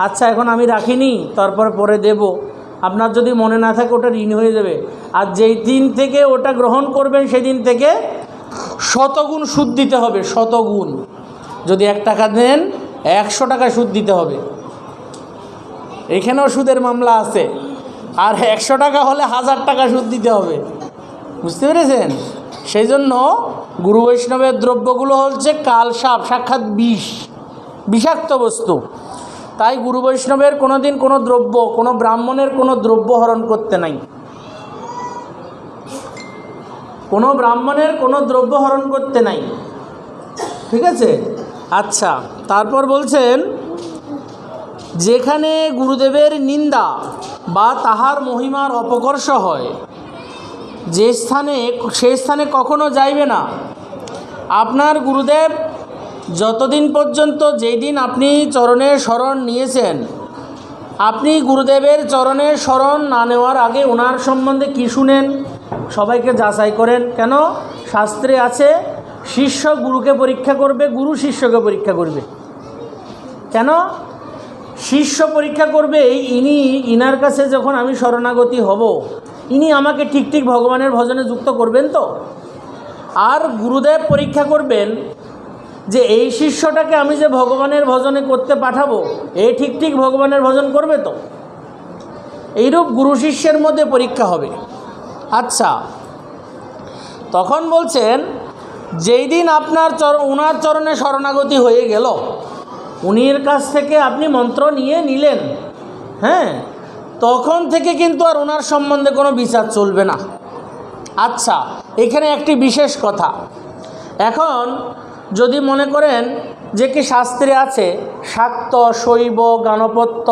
আচ্ছা এখন আমি রাখিনি, তারপর পরে দেব, আপনার যদি মনে না থাকে ওটা ঋণ হয়ে যাবে। আর যেই দিন থেকে ওটা গ্রহণ করবেন সেদিন থেকে 100 গুণ সুদ দিতে হবে, 100 গুণ। যদি 1 টাকা দেন 100 টাকা সুদ দিতে হবে। এখানেও সুদের মামলা আছে, আর 100 টাকা হলে 1000 টাকা সুদ দিতে হবে। বুঝতে পেরেছেন? সেই জন্য গুরু বৈষ্ণবের দ্রব্যগুলো হচ্ছে কালসাপ, সাক্ষাৎ বিষ, বিষাক্ত বস্তু। তাই গুরু বৈষ্ণবের কোনো দিন কোনো দ্রব্য, কোনো ব্রাহ্মণের কোনো দ্রব্য হরণ করতে নাই, কোনো ব্রাহ্মণের কোনো দ্রব্য হরণ করতে নাই। ঠিক আছে? আচ্ছা, তারপর বলছেন যেখানে গুরুদেবের নিন্দা বা তাহার মহিমার অপকর্ষ হয়, যে স্থানে সেই স্থানে কখনো যাইবে না। আপনার গুরুদেব যতদিন পর্যন্ত, যেই দিন আপনি চরণে শরণ নিয়েছেন, আপনি গুরুদেবের চরণে শরণ না নেওয়ার আগে ওনার সম্বন্ধে কী শুনেন সবাইকে যাচাই করেন। কেন? শাস্ত্রে আছে শিষ্য গুরুকে পরীক্ষা করবে, গুরু শিষ্যকে পরীক্ষা করবে। কেন? শিষ্য পরীক্ষা করবে ইনার কাছে যখন আমি শরণাগতি হব, ইনি আমাকে ঠিক ঠিক ভগবানের ভজনে যুক্ত করবেন তো। আর গুরুদেব পরীক্ষা করবেন যে এই শিষ্যটাকে আমি যে ভগবানের ভজনে করতে পাঠাবো, এ ঠিক ঠিক ভগবানের ভজন করবে তো। এইরূপ গুরু শিষ্যের মধ্যে পরীক্ষা হবে। আচ্ছা, তখন বলছেন যেই দিন আপনার ওনার চরণে শরণাগতি হয়ে গেল, উনির কাছ থেকে আপনি মন্ত্র নিলেন, হ্যাঁ, তখন থেকে কিন্তু আর ওনার সম্বন্ধে কোনো বিচার চলবে না। আচ্ছা, এখানে একটি বিশেষ কথা, এখন যদি মনে করেন যে কি শাস্ত্রে আছে শাক্ত, শৈব, গাণপত্য,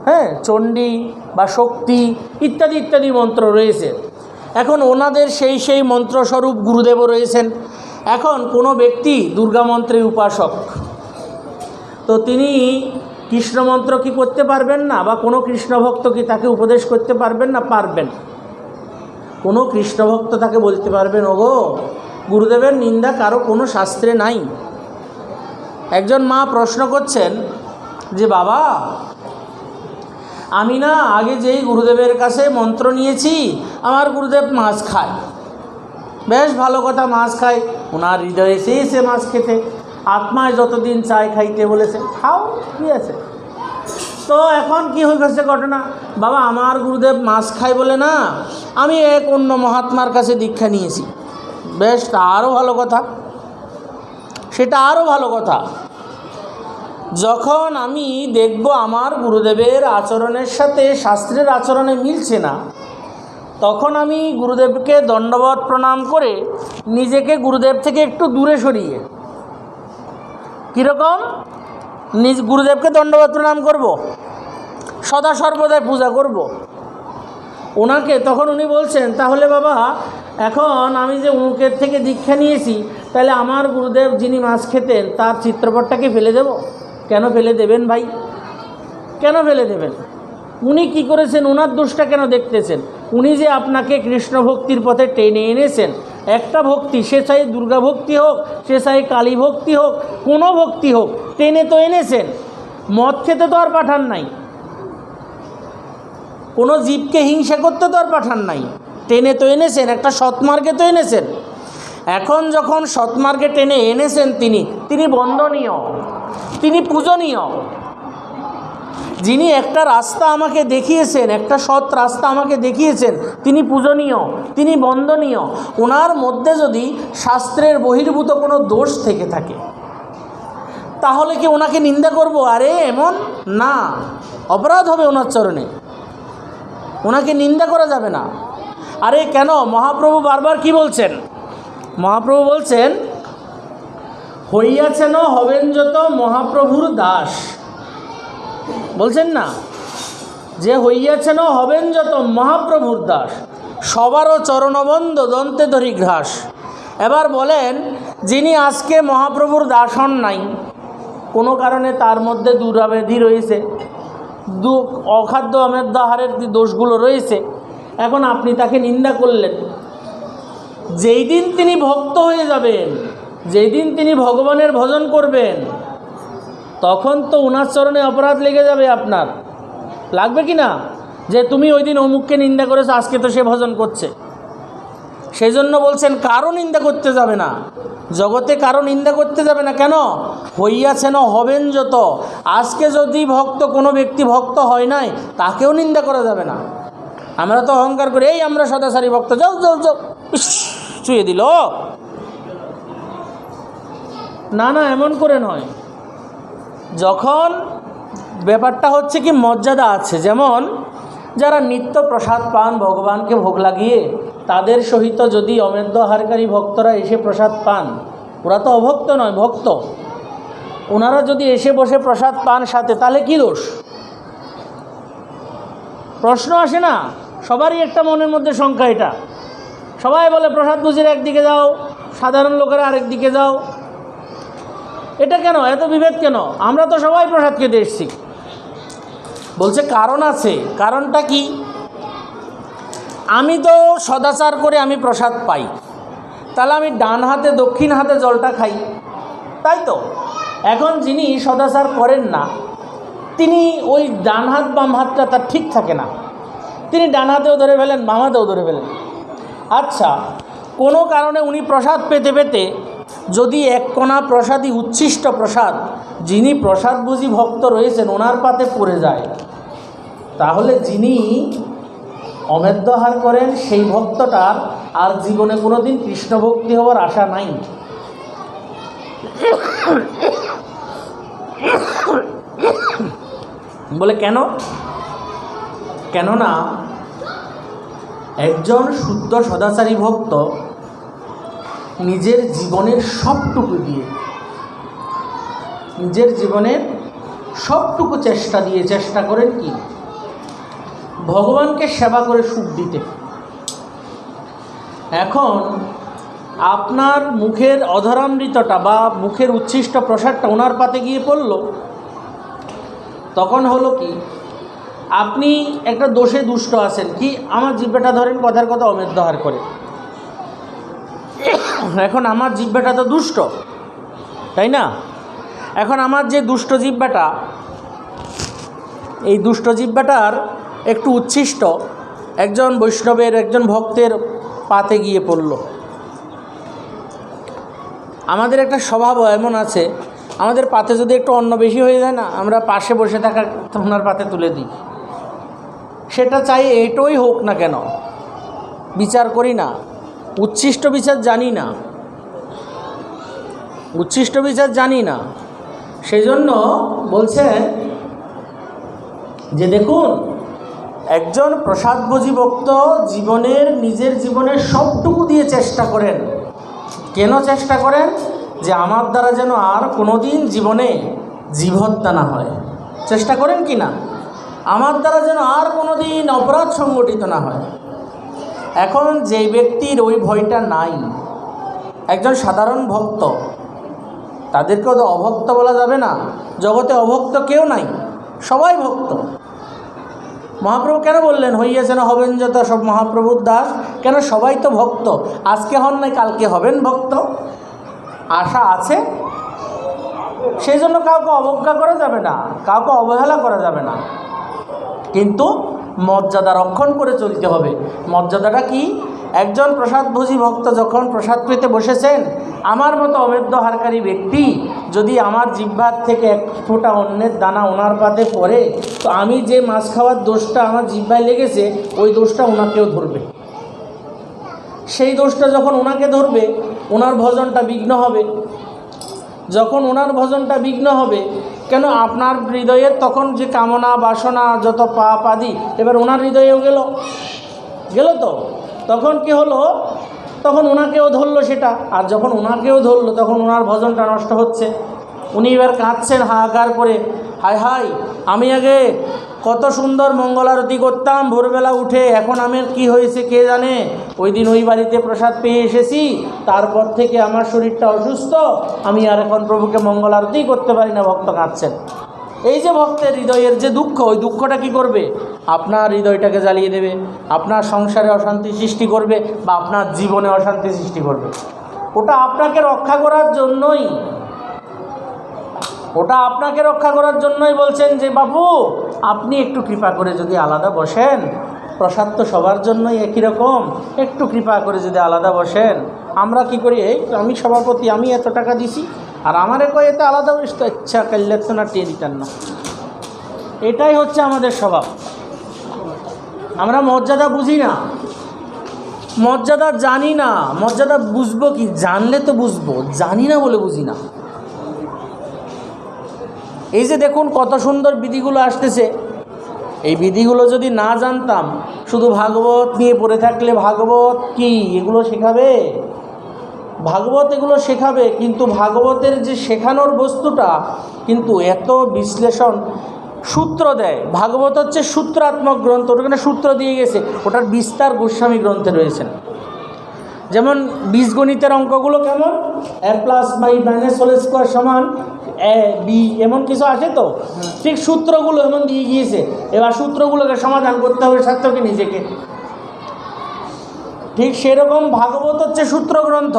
হ্যাঁ, চণ্ডী বা শক্তি ইত্যাদি ইত্যাদি মন্ত্র রয়েছে। এখন ওনাদের সেই মন্ত্রস্বরূপ গুরুদেবও রয়েছেন। এখন কোনো ব্যক্তি দুর্গা মন্ত্রের উপাসক, তো তিনি কৃষ্ণ মন্ত্র কি করতে পারবেন না? বা কোনো কৃষ্ণভক্ত কি তাকে উপদেশ করতে পারবেন না? পারবেন। কোনো কৃষ্ণভক্ত তাকে বলতে পারবেন, ওগো গুরুদেবের নিন্দা কারো কোনো শাস্ত্রে নাই। একজন মা প্রশ্ন করছেন যে বাবা, আমি না আগে যেই গুরুদেবের কাছে মন্ত্র নিয়েছি, আমার গুরুদেব মাছ খায়। বেশ ভালো কথা, মাছ খায়, ওনার হৃদয়ে সে মাছ খেতে, আত্মায় যতদিন চায় খাইতে বলেছে, খাও, কি আছে। তো এখন কি হয়ে গেছে ঘটনা, বাবা আমার গুরুদেব মাছ খায় বলে না, আমি এক অন্য মহাত্মার কাছে দীক্ষা নিয়েছি। বেশ, তা আরও ভালো কথা, সেটা আরও ভালো কথা। যখন আমি দেখব আমার গুরুদেবের আচরণের সাথে শাস্ত্রের আচরণে মিলছে না, তখন আমি গুরুদেবকে দণ্ডবত প্রণাম করে নিজেকে গুরুদেব থেকে একটু দূরে সরিয়ে, কীরকম, নিজ গুরুদেবকে দণ্ডবত প্রণাম করব, সদা সর্বদাই পূজা করব ওনাকে। তখন উনি বলছেন, তাহলে বাবা এখন আমি যে অমুকের থেকে দীক্ষা নিয়েছি, তাহলে আমার গুরুদেব যিনি মাছ খেতেন তার চিত্রপটটাকে ফেলে দেব? কেন ফেলে দেবেন ভাই, কেন ফেলে দেবেন? উনি কি করেছেন, ওনার দোষটা কেন দেখতেছেন? উনি যে আপনাকে কৃষ্ণ ভক্তির পথে টেনে এনেছেন, একটা ভক্তি, সে চাই দুর্গা ভক্তি হোক, সে চাই কালী ভক্তি হোক, কোনো ভক্তি হোক, টেনে তো এনেছেন। মদ খেতে তো আর পাঠান নাই, কোনো জীবকে হিংসা করতে তো আর পাঠান নাই, টেনে তো এনেছেন, একটা সৎমার্গে তো এনেছেন। এখন যখন সৎমার্গে টেনে এনেছেন তিনি বন্দনীয়, তিনি পূজনীয়। যিনি একটা রাস্তা আমাকে দেখিয়েছেন, একটা সৎ রাস্তা আমাকে দেখিয়েছেন, তিনি পূজনীয়, তিনি বন্দনীয়। ওনার মধ্যে যদি শাস্ত্রের বহির্ভূত কোনো দোষ থেকে থাকে, তাহলে কি ওনাকে নিন্দা করব? আরে এমন না, অপরাধ হবে ওনার চরণে, ওনাকে নিন্দা করা যাবে না। আরে কেন? মহাপ্রভু বারবার কি বলছেন? মহাপ্রভু বলছেন, হইয়াছেন হবেন যত মহাপ্রভুর দাস। বলছেন না যে হইয়াছেন হবেন যত মহাপ্রভুর দাস, সবারও চরণবন্ধ দন্তে ধরি ঘ্রাস। এবার বলেন, যিনি আজকে মহাপ্রভুর দাস হন নাই, কোনো কারণে তার মধ্যে দুরাবেধি রয়েছে, অখাদ্য অমেদ্য আহারের দোষগুলো রয়েছে, এখন আপনি তাকে নিন্দা করলেন। যেই দিন তিনি ভক্ত হয়ে যাবেন, যেই দিন তিনি ভগবানের ভজন করবেন, তখন তো ওনার চরণে অপরাধ লেগে যাবে। আপনার লাগবে কি না, যে তুমি ওই দিন অমুককে নিন্দা করেছো, আজকে তো সে ভজন করছে। সেই জন্য বলছেন কারো নিন্দা করতে যাবে না, জগতে কারো নিন্দা করতে যাবে না। কেন? হইয়াছেন হবেন যত। আজকে যদি কোনো ব্যক্তি ভক্ত হয় নাই, তাকেও নিন্দা করা যাবে না। আমরা তো অহংকার করি, এই আমরা সদাচারী ভক্ত, যাও যাও যাও, ছুঁয়ে দিল। না না, এমন করে নয়। যখন ব্যাপারটা হচ্ছে কি, মর্যাদা আছে, যেমন যারা নিত্য প্রসাদ পান ভগবানকে ভোগ লাগিয়ে, তাদের সহিত যদি অমেদ্য আহারকারী ভক্তরা এসে প্রসাদ পান, ওরা তো অভক্ত নয়, ভক্ত, ওনারা যদি এসে বসে প্রসাদ পান সাথে, তাহলে কি দোষ? প্রশ্ন আসে না? সবারই একটা মনের মধ্যে শঙ্কা। এটা সবাই বলে প্রসাদ বুঝির একদিকে যাও, সাধারণ লোকেরা আরেক দিকে যাও। এটা কেন? এত বিভেদ কেন? আমরা তো সবাই প্রসাদ খেতে এসেছি। বলছে কারণ আছে। কারণটা কি? আমি তো সদাচার করে আমি প্রসাদ পাই, তাহলে আমি ডান হাতে দক্ষিণ হাতে জলটা খাই, তাই তো? এখন যিনি সদাচার করেন না, তিনি ওই ডান হাত বাম হাতটা তার ঠিক থাকে না, তিনি ডান হাতেও ধরে ফেলেন, বাম হাতেও ধরে ফেলেন। আচ্ছা, কোনো কারণে উনি প্রসাদ পেতে পেতে যদি এক কোনা প্রসাদই, উচ্ছিষ্ট প্রসাদ, যিনি প্রসাদ বুঝি ভক্ত রয়েছেন ওনার পাতে পড়ে যায়, তাহলে যিনি অমেদ্য আহার করেন সেই ভক্তটার আর জীবনে কোনো দিন কৃষ্ণ ভক্তি হওয়ার আশা নাই। বলে কেন? কেননা একজন শুদ্ধ সদাচারী ভক্ত নিজের জীবনের সবটুকু দিয়ে, নিজের জীবনের সবটুকু চেষ্টা করেন কি ভগবানকে সেবা করে সুখ দিতে। এখন আপনার মুখের অধরামৃতটা বা মুখের উচ্ছিষ্ট প্রসাদটা ওনার পাতে গিয়ে পড়ল, তখন হলো কি, আপনি একটা দোষে দুষ্ট আছেন। কি, আমার জিহ্বাটা ধরেন কথার কথা অমের দহার করে। এখন আমার জিহ্বাটা তো দুষ্ট, তাই না? এখন আমার যে দুষ্ট জিহ্বাটা, এই দুষ্ট জিহ্বাটার একটু উচ্ছিষ্ট একজন বৈষ্ণবের, একজন ভক্তের পাতে গিয়ে পড়ল। আমাদের একটা স্বভাব এমন আছে, আমাদের পাতে যদি একটু অন্ন বেশি হয়ে যায় না, আমরা পাশে বসে থাকা ওনার পাতে তুলে দিই। সেটা চাই এটাই হোক না কেন, বিচার করি না, উচ্ছিষ্ট বিচার জানি না, উচ্ছিষ্ট বিচার জানি না। সেই জন্য বলছেন যে দেখুন, একজন প্রসাদভোজী ভক্ত নিজের জীবনের সবটুকু দিয়ে চেষ্টা করেন। কেন চেষ্টা করেন? যে আমার দ্বারা যেন আর কোনো দিন জীবনে জীবহত্যা না হয়। চেষ্টা করেন কি না? আমার দ্বারা যেন আর কোনো দিন অপরাধ সংগঠিত না হয়। এখন যে ব্যক্তির ওই ভয়টা নাই, একজন সাধারণ ভক্ত, তাদেরকেও তো অভক্ত বলা যাবে না। জগতে অভক্ত কেউ নাই, সবাই ভক্ত। মহাপ্রভু কেন বললেন হইয়াছেন হবেন যত সব মহাপ্রভুর দাস? কেন? সবাই তো ভক্ত, আজকে হন নাই কালকে হবেন ভক্ত, আশা আছে। সেই জন্য কাউকে অবজ্ঞা করা যাবে না, কাউকে অবহেলা করা যাবে না, কিন্তু মর্যাদা রক্ষণ করে চলতে হবে। মর্যাদাটা কি? একজন প্রসাদভোজী ভক্ত যখন প্রসাদ পেতে বসেছেন, আমার মতো অমেদ্যহারকারী ব্যক্তি যদি আমার জিহ্বার থেকে এক ফোঁটা অন্নের দানা ওনার পাতে পড়ে, তো আমি যে মাছ খাওয়ার দোষটা আমার জিহ্বায় লেগেছে, ওই দোষটা ওনাকেও ধরবে। সেই দোষটা যখন ওনাকে ধরবে, ওনার ভজনটা বিঘ্ন হবে। যখন ওনার ভজনটা বিঘ্ন হবে, কেন? আপনার হৃদয়ের তখন যে কামনা বাসনা যত পাপ আদি, এবার ওনার হৃদয়েও গেল তো। তখন কি হলো? তখন ওনাকেও ধরলো সেটা। আর যখন ওনাকেও ধরলো, তখন ওনার ভজনটা নষ্ট হচ্ছে। উনি এবার কাঁদছেন হাহাকার করে, হায় হায়, আমি আগে কত সুন্দর মঙ্গল আরতি করতাম ভোরবেলা উঠে, এখন আমার কি হয়েছে কে জানে। ওই দিন ওই বাড়িতে প্রসাদ পেয়ে এসেছি, তারপর থেকে আমার শরীরটা অসুস্থ, আমি আর এখন প্রভুকে মঙ্গল আরতি করতে পারি না। ভক্ত কাঁদছেন। এই যে ভক্তের হৃদয়ের যে দুঃখ, ওই দুঃখটা কি করবে? আপনার হৃদয়টাকে জ্বালিয়ে দেবে, আপনার সংসারে অশান্তি সৃষ্টি করবে, বা আপনার জীবনে অশান্তি সৃষ্টি করবে। ওটা আপনাকে রক্ষা করার জন্যই, ওটা আপনাকে রক্ষা করার জন্যই বলছেন যে বাবু আপনি একটু কৃপা করে যদি আলাদা বসেন, প্রসাদ তো সবার জন্যই একই রকম, একটু কৃপা করে যদি আলাদা বসেন। আমরা কি করি, এই আমি সভাপতি, আমি এত টাকা দিছি, আর আমারে কয় এতে আলাদা বসতে, ইচ্ছা করলে তো না টের দিতেন না। এটাই হচ্ছে আমাদের স্বভাব। আমরা মর্যাদা বুঝি না, মর্যাদা জানি না। মর্যাদা বুঝবো কি? জানলে তো বুঝবো, জানি না বলে বুঝি না। এই যে দেখুন কত সুন্দর বিধিগুলো আসতেছে, এই বিধিগুলো যদি না জানতাম, শুধু ভাগবত নিয়ে পড়ে থাকলে, ভাগবত কি এগুলো শেখাবে? ভাগবত এগুলো শেখাবে, কিন্তু ভাগবতের যে শেখানোর বস্তুটা কিন্তু এত বিশ্লেষণ, সূত্র দেয়। ভাগবত হচ্ছে সূত্রাত্মক গ্রন্থ, ওখানে সূত্র দিয়ে গেছে, ওটার বিস্তার গোস্বামী গ্রন্থে রয়েছেন। যেমন বীজগণিতের অঙ্কগুলো কেমন, a+b−হোল² সমান a b, এমন কিছু আছে তো, ঠিক সূত্রগুলো এমন দিয়ে গিয়েছে। এবার সূত্রগুলোকে সমাধান করতে হবে ছাত্রকে নিজেকে। ঠিক সেরকম ভাগবত হচ্ছে সূত্র গ্রন্থ,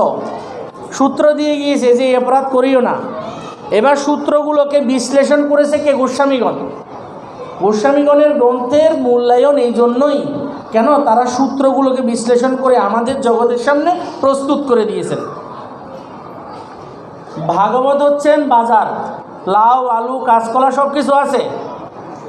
সূত্র দিয়ে গিয়েছে যে অপরাধ করিও না। এবার সূত্রগুলোকে বিশ্লেষণ করেছে কে? গোস্বামীগণ। গোস্বামীগণের গ্রন্থের মূল্যায়ন এই জন্যই, কেন? তারা সূত্রগুলোকে বিশ্লেষণ করে আমাদের জগতের সামনে প্রস্তুত করে দিয়েছেন। ভাগবত হচ্ছেন বাজার, লাউ আলু কাঁচকলা সব কিছু আছে,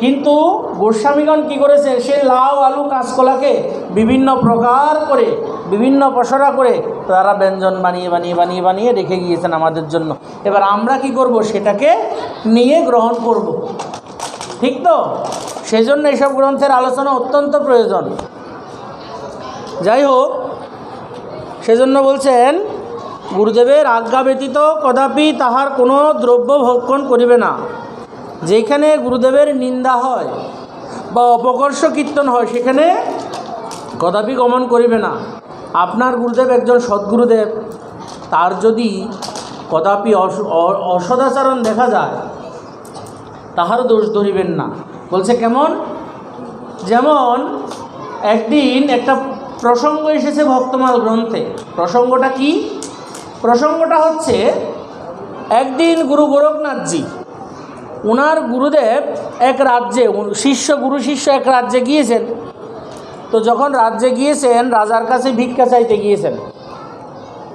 কিন্তু গোস্বামীগণ কী করেছে? সেই লাউ আলু কাঁচকলাকে বিভিন্ন প্রকার করে, বিভিন্ন পসরা করে তারা ব্যঞ্জন বানিয়ে বানিয়ে বানিয়ে বানিয়ে রেখে গিয়েছেন আমাদের জন্য। এবার আমরা কি করব? সেটাকে নিয়ে গ্রহণ করব, ঠিক তো? সেজন্য এইসব গ্রন্থের আলোচনা অত্যন্ত প্রয়োজন। যাই হোক, সেজন্য বলছেন গুরুদেবের আজ্ঞা ব্যতীত কদাপি তাহার কোনো দ্রব্য ভক্ষণ করিবে না। যেখানে গুরুদেবের নিন্দা হয়, বা অপকর্ষ কীর্তন হয় সেখানে কদাপি গমন করিবে না। আপনার গুরুদেব একজন সদ্গুরুদেব, তার যদি কদাপি অসদাচরণ দেখা যায় তাহারও দোষ ধরিবেন না। বলছে কেমন? যেমন একদিন একটা প্রসঙ্গ এসেছে ভক্তমাল গ্রন্থে। প্রসঙ্গটা কি? প্রসঙ্গটা হচ্ছে একদিন গুরু গোরখনাথজি ওনার গুরুদেব এক রাজ্যে, গুরু শিষ্য এক রাজ্যে গিয়েছেন। তো যখন রাজ্যে গিয়েছেন রাজার কাছে ভিক্ষা চাইতে গিয়েছেন।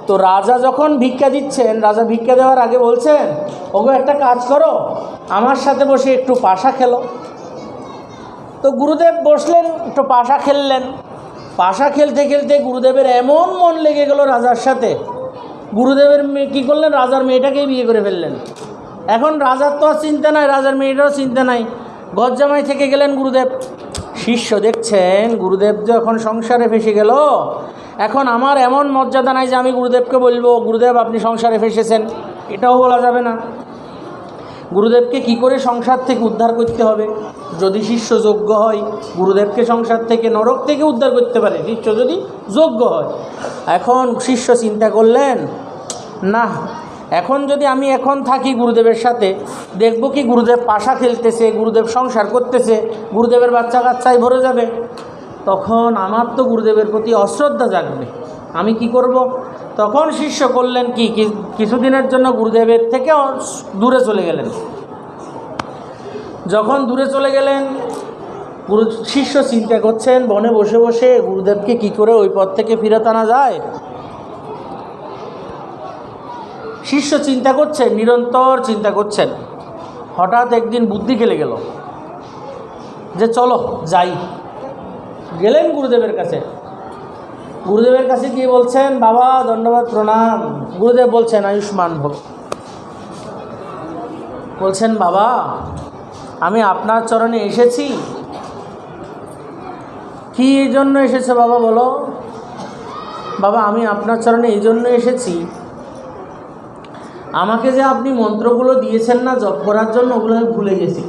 তো রাজা যখন ভিক্ষা দিচ্ছেন, রাজা ভিক্ষা দেওয়ার আগে বলছেন, ওগো একটা কাজ করো, আমার সাথে বসে একটু পাশা খেলো। তো গুরুদেব বসলেন, একটু পাশা খেললেন। পাশা খেলতে খেলতে গুরুদেবের এমন মন লেগে গেল রাজার সাথে, গুরুদেবের মেয়ে কী করলেন, রাজার মেয়েটাকেই বিয়ে করে ফেললেন। এখন রাজার তো আর চিন্তা নাই, রাজার মেয়েটারও চিন্তা নাই, গজ্জামাই থেকে গেলেন গুরুদেব। শিষ্য দেখছেন গুরুদেব যখন সংসারে ফেসে গেল, এখন আমার এমন মর্যাদা নাই যে আমি গুরুদেবকে বলবো গুরুদেব আপনি সংসারে ফেসেছেন, এটাও বলা যাবে না। গুরুদেবকে কি করে সংসার থেকে উদ্ধার করতে হবে? যদি শিষ্য যোগ্য হয় গুরুদেবকে সংসার থেকে, নরক থেকে উদ্ধার করতে পারে, শিষ্য যদি যোগ্য হয়। এখন শিষ্য চিন্তা করলেন, না এখন যদি আমি এখন থাকি গুরুদেবের সাথে, দেখব কি গুরুদেব পাশা খেলতেছে, গুরুদেব সংসার করতেছে, গুরুদেবের বাচ্চা কাচ্চায় ভরে যাবে, তখন আমার তো গুরুদেবের প্রতি অশ্রদ্ধা জাগবে, আমি কি করব? তখন শিষ্য করলেন কি, কিছুদিনের জন্য গুরুদেবের থেকে দূরে চলে গেলেন। যখন দূরে চলে গেলেন, শিষ্য চিন্তা করছেন বনে বসে বসে গুরুদেবকে কি করে ওই পথ থেকে ফিরে আনা যায়। শিষ্য চিন্তা করছেন, নিরন্তর চিন্তা করছেন। হঠাৎ একদিন বুদ্ধি খেলে গেল যে চলো যাই। গেলেন গুরুদেবের কাছে। গুরুদেবের কাছে গিয়ে বলছেন, বাবা ধন্যবাদ প্রণাম। গুরুদেব বলছেন, আয়ুষ্মান ভব। বলছেন, বাবা আমি আপনার চরণে এসেছি। কি এই জন্য এসেছে বাবা বলো? বাবা আমি আপনার চরণে এই জন্য এসেছি, আমাকে যে আপনি মন্ত্রগুলো দিয়েছেন না জপ করার জন্য, ওগুলো আমি ভুলে গেছি।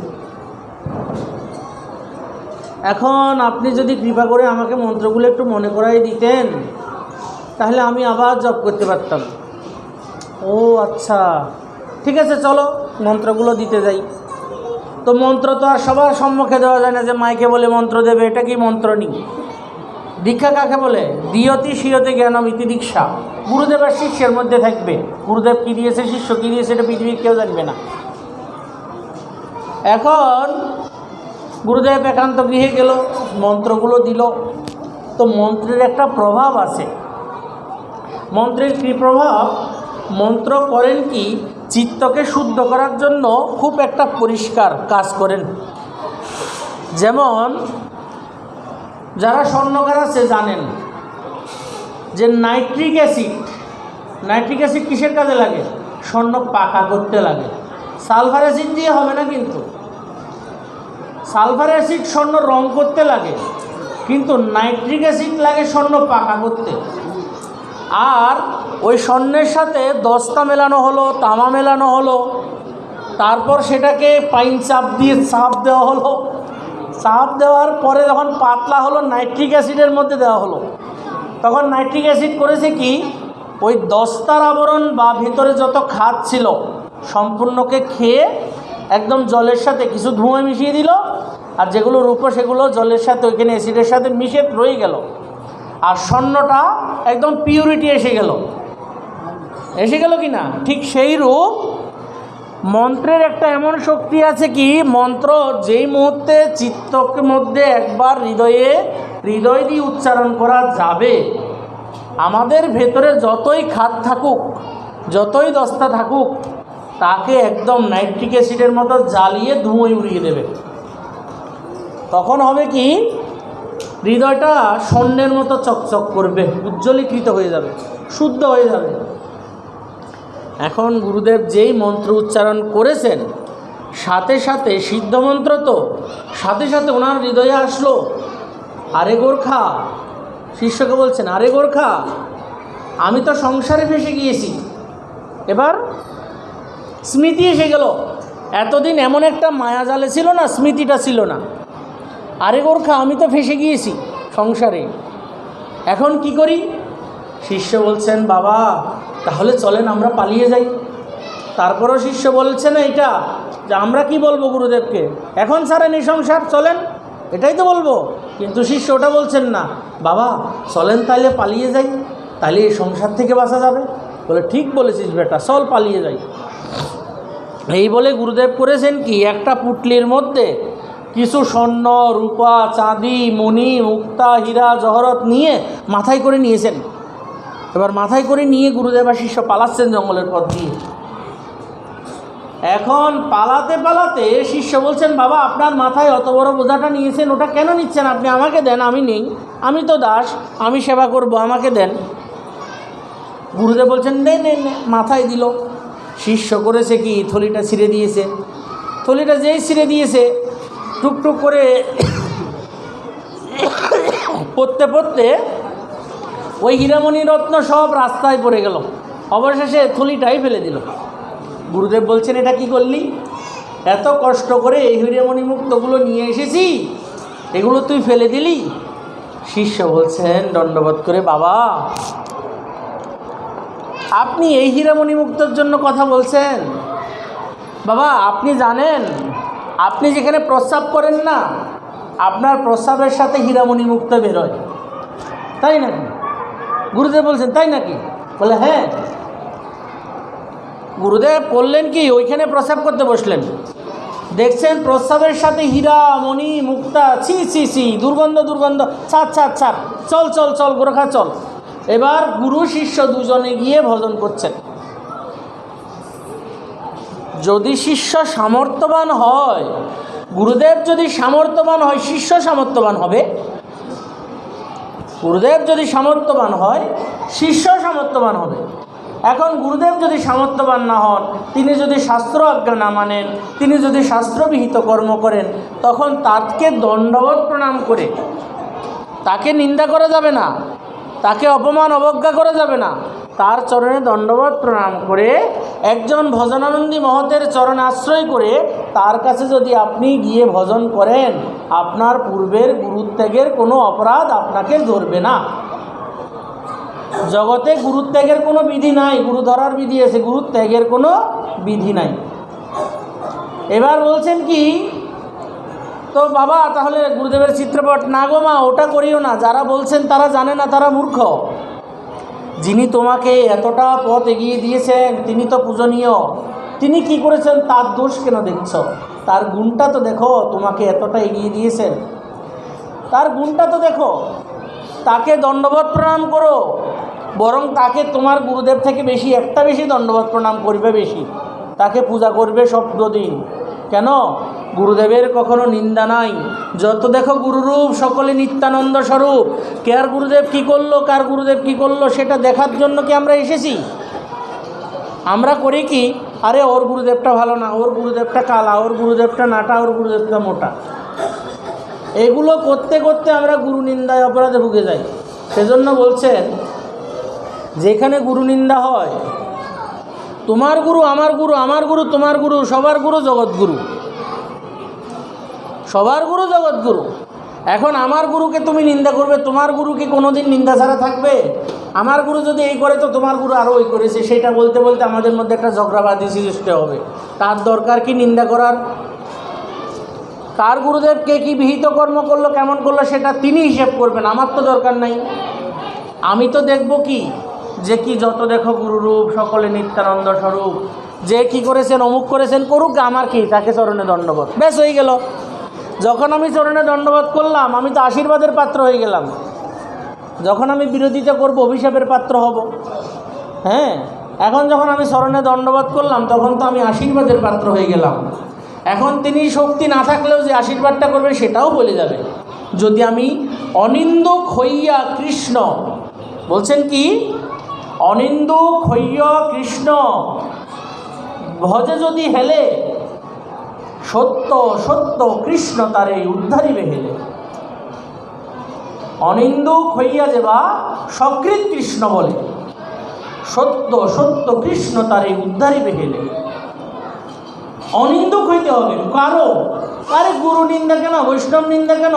এখন আপনি যদি কৃপা করে আমাকে মন্ত্রগুলো একটু মনে করাই দিতেন, তাহলে আমি আবার জপ করতে পারতাম। ও আচ্ছা ঠিক আছে, চলো মন্ত্রগুলো দিতে যাই। তো মন্ত্র তো আর সবার সম্মুখে দেওয়া যায় না যে মাইকে বলে মন্ত্র দেবে, এটা কি মন্ত্র নেই। দীক্ষা কাকে বলে? দিয়তি শিয়তে জ্ঞানম ইতি দীক্ষা। গুরুদেব আর শিষ্যের মধ্যে থাকবে, গুরুদেব কী দিয়েছে শিষ্য কী দিয়েছে এটা পৃথিবীর কেউ জানবে না। এখন গুরুদেব একান্ত গৃহে গেল, মন্ত্রগুলো দিল। তো মন্ত্রের একটা প্রভাব আছে। মন্ত্রের কী প্রভাব? মন্ত্র করেন কি, চিত্তকে শুদ্ধ করার জন্য খুব একটা পরিষ্কার কাজ করেন। যেমন যারা স্বর্ণকার আছে জানেন যে নাইট্রিক অ্যাসিড কিসের কাজে লাগে? স্বর্ণ পাকা করতে লাগে। সালফার অ্যাসিড দিয়ে হবে না, কিন্তু সালফার অ্যাসিড স্বর্ণ রং করতে লাগে, কিন্তু নাইট্রিক অ্যাসিড লাগে স্বর্ণ পাকা করতে। আর ওই স্বর্ণের সাথে দস্তা মেলানো হলো, তামা মেলানো হলো, তারপর সেটাকে পাইন চাপ দিয়ে চাপ দেওয়া হলো। চাপ দেওয়ার পরে যখন পাতলা হলো নাইট্রিক অ্যাসিডের মধ্যে দেওয়া হলো, তখন নাইট্রিক অ্যাসিড করেছে কি, ওই দস্তার আবরণ বা ভিতরে যত খাদ ছিল সম্পূর্ণকে খেয়ে একদম জলের সাথে কিছু ধোঁয়া মিশিয়ে দিল, আর যেগুলো রূপো সেগুলো জলের সাথে ওইখানে অ্যাসিডের সাথে মিশে রয়ে গেল, আর স্বর্ণটা একদম পিউরিটি এসে গেল কি না? ঠিক সেই রূপ মন্ত্রের একটা এমন শক্তি আছে কি, মন্ত্র যেই মুহূর্তে চিত্তকে মধ্যে একবার হৃদয় দিয়ে উচ্চারণ করা যাবে, আমাদের ভেতরে যতই খাদ থাকুক, যতই দস্তা থাকুক, তাকে একদম নাইট্রিক অ্যাসিডের মতো জ্বালিয়ে ধুঁয়োয় উড়িয়ে দেবে। তখন হবে কি, হৃদয়টা স্বর্ণের মতো চকচক করবে, উজ্জ্বলীকৃত হয়ে যাবে, শুদ্ধ হয়ে যাবে। এখন গুরুদেব যেই মন্ত্র উচ্চারণ করেছেন, সাথে সাথে সিদ্ধ মন্ত্র, তো সাথে সাথে ওনার হৃদয়ে আসলো, আরে গোর্খা, শিষ্যকে বলছেন, আরে গোর্খা আমি তো সংসারে ফেসে গিয়েছি, এবার স্মৃতি এসে গেল। এতদিন এমন একটা মায়াজালে ছিল না, স্মৃতিটা ছিল না। আরে গোর্খা, আমি তো ফেঁসে গিয়েছি সংসারে, এখন কি করি? শিষ্য বলছেন, বাবা তাহলে চলেন আমরা পালিয়ে যাই। তারপরও শিষ্য বলছে না এটা যে আমরা কি বলবো গুরুদেবকে, এখন ছাড়েন এই সংসার, চলেন, এটাই তো বলবো। কিন্তু শিষ্য ওটা বলছেন না, বাবা চলেন তাহলে পালিয়ে যাই, তাহলে এই সংসার থেকে বাঁচা যাবে। বলে, ঠিক বলেছিস বেটা, চল পালিয়ে যাই। এই বলে গুরুদেব করেছেন কি, একটা পুটলির মধ্যে কিছু স্বর্ণ, রূপা, চাঁদি, মণি, মুক্তা, হীরা, জহরত নিয়ে মাথায় করে নিয়েছেন। এবার মাথায় করে নিয়ে গুরুদেব আর শিষ্য পালাচ্ছেন জঙ্গলের পথ দিয়ে। এখন পালাতে পালাতে শিষ্য বলছেন, বাবা আপনার মাথায় অত বড় বোঝাটা নিয়েছেন, ওটা কেন নিচ্ছেন আপনি? আমাকে দেন, আমি নেই, আমি তো দাস, আমি সেবা করব, আমাকে দেন। গুরুদেব বলছেন, নে নে নে, মাথায় দিল। শিষ্য করেছে কি, থলিটা ছিঁড়ে দিয়েছে। থলিটা যেই ছিঁড়ে দিয়েছে, টুকটুক করে পড়তে পড়তে ওই হীরামণি রত্ন সব রাস্তায় পড়ে গেল। অবশেষে থলিটাই ফেলে দিল। গুরুদেব বলছেন, এটা কি করলি? এত কষ্ট করে এই হীরামণি মুক্তগুলো নিয়ে এসেছি, এগুলো তুই ফেলে দিলি? শিষ্য বলছেন দণ্ডবোধ করে, বাবা আপনি এই হীরামণি মুক্তর জন্য কথা বলছেন? বাবা আপনি জানেন, আপনি যেখানে প্রস্রাব করেন না, আপনার প্রস্রাবের সাথে হীরামণি মুক্ত বেরোয়, তাই নাকি? গুরুদেব বলছেন, তাই নাকি? বলে, হ্যাঁ। গুরুদেব করলেন কি, ওইখানে প্রস্রাব করতে বসলেন, দেখছেন প্রস্রাবের সাথে হীরা, মণি, মুক্তা, ছি ছি ছি, দুর্গন্ধ দুর্গন্ধ, ছাড় ছাড় ছাড়, চল চল চল গোরখা চল। এবার গুরু শিষ্য দুজনে গিয়ে ভজন করছেন। যদি শিষ্য সামর্থ্যবান হয়, গুরুদেব যদি সামর্থ্যবান হয়, শিষ্য সামর্থ্যবান হবে। গুরুদেব যদি সামর্থ্যবান হয়, শিষ্য সামর্থ্যবান হবে। এখন গুরুদেব যদি সামর্থ্যবান না হন, তিনি যদি শাস্ত্র আজ্ঞা না মানেন, তিনি যদি শাস্ত্রবিহিত কর্ম করেন, তখন তাকে দণ্ডবৎ প্রণাম করে, তাকে নিন্দা করা যাবে না, তাকে অপমান অবজ্ঞা করা যাবে না, তার চরণে দণ্ডবৎ প্রণাম করে, একজন ভজনানন্দী মহতের চরণে আশ্রয় করে তার কাছে যদি আপনি গিয়ে ভজন করেন, আপনার পূর্বের গুরুত্যাগের কোনো অপরাধ আপনাকে ধরবে না। জগতে গুরুত্যাগের কোনো বিধি নাই, গুরু ধরার বিধি আছে, গুরুত্যাগের কোনো বিধি নাই। এবার বলছেন কি, তো বাবা তাহলে গুরুদেবের চিত্রপট না গো মা, ওটা করিও না, যারা বলছেন তারা জানে না, তারা মূর্খ। যিনি তোমাকে এতটা পথ এগিয়ে দিয়েছেন তিনি তো পূজনীয়, তিনি কি করেছেন তার দোষ কেন দেখছ? তার গুণটা তো দেখো, তোমাকে এতটা এগিয়ে দিয়েছেন, তার গুণটা তো দেখো, তাকে দণ্ডবৎ প্রণাম করো, বরং তাকে তোমার গুরুদেব থেকে বেশি, একটা বেশি দণ্ডবৎ প্রণাম করবে, বেশি তাকে পূজা করবে সপ্তদিন। কেন? গুরুদেবের কখনো নিন্দা নাই। যত দেখো গুরুরূপ সকলে নিত্যানন্দ স্বরূপ। কার গুরুদেব কি করলো, কার গুরুদেব কি করলো, সেটা দেখার জন্য কি আমরা এসেছি? আমরা করি কি, আরে ওর গুরুদেবটা ভালো না, ওর গুরুদেবটা কালা, ওর গুরুদেবটা নাটা, ওর গুরুদেবটা মোটা। এগুলো করতে করতে আমরা গুরু নিন্দায় অপরাধে ভুগে যাই। সেজন্য বলছেন, যেখানে গুরু নিন্দা হয়, তোমার গুরু আমার গুরু, আমার গুরু তোমার গুরু, সবার গুরু জগৎগুরু, সবার গুরু জগৎগুরু। এখন আমার গুরুকে তুমি নিন্দা করবে, তোমার গুরু কি কোনো দিন নিন্দা ছাড়া থাকবে? আমার গুরু যদি এই করে তো তোমার গুরু আরও ওই করেছে, সেটা বলতে বলতে আমাদের মধ্যে একটা ঝগড়াবাদী সৃষ্টি হবে। তার দরকার কি নিন্দা করার? কার গুরুদেবকে কি বিহিত কর্ম করলো, কেমন করলো, সেটা তিনি হিসেব করবেন, আমার তো দরকার নাই। আমি তো দেখব কি, যে কি যত দেখো গুরুরূপ সকলে নিত্যানন্দ স্বরূপ, যে কি করেছেন অমুক করেছেন, করুক, আমার কি, তাকে চরণে দণ্ডবোধ, বেশ হয়ে গেল। যখন আমি চরণে দণ্ডবোধ করলাম, আমি তো আশীর্বাদের পাত্র হয়ে গেলাম। যখন আমি বিরোধিতা করব, অভিশাপের পাত্র হব। হ্যাঁ, এখন যখন আমি চরণে দণ্ডবোধ করলাম, তখন তো আমি আশীর্বাদের পাত্র হয়ে গেলাম। এখন তিনি শক্তি না থাকলেও যে আশীর্বাদটা করবে সেটাও বলে যাবে। যদি আমি অনিন্দুক হইয়া কৃষ্ণ, বলছেন কি, অনিন্দুক হইয়া কৃষ্ণ ভজে যদি হেলে, সত্য সত্য কৃষ্ণ তারে উদ্ধারিবে হেলে। অনিন্দুক হইয়া যেবা সকৃত কৃষ্ণ বলে, সত্য সত্য কৃষ্ণ তারে উদ্ধারিবে হেলে। অনিন্দুক হইতে হবে। কারো আরে গুরু নিন্দা কেন, বৈষ্ণব নিন্দা কেন,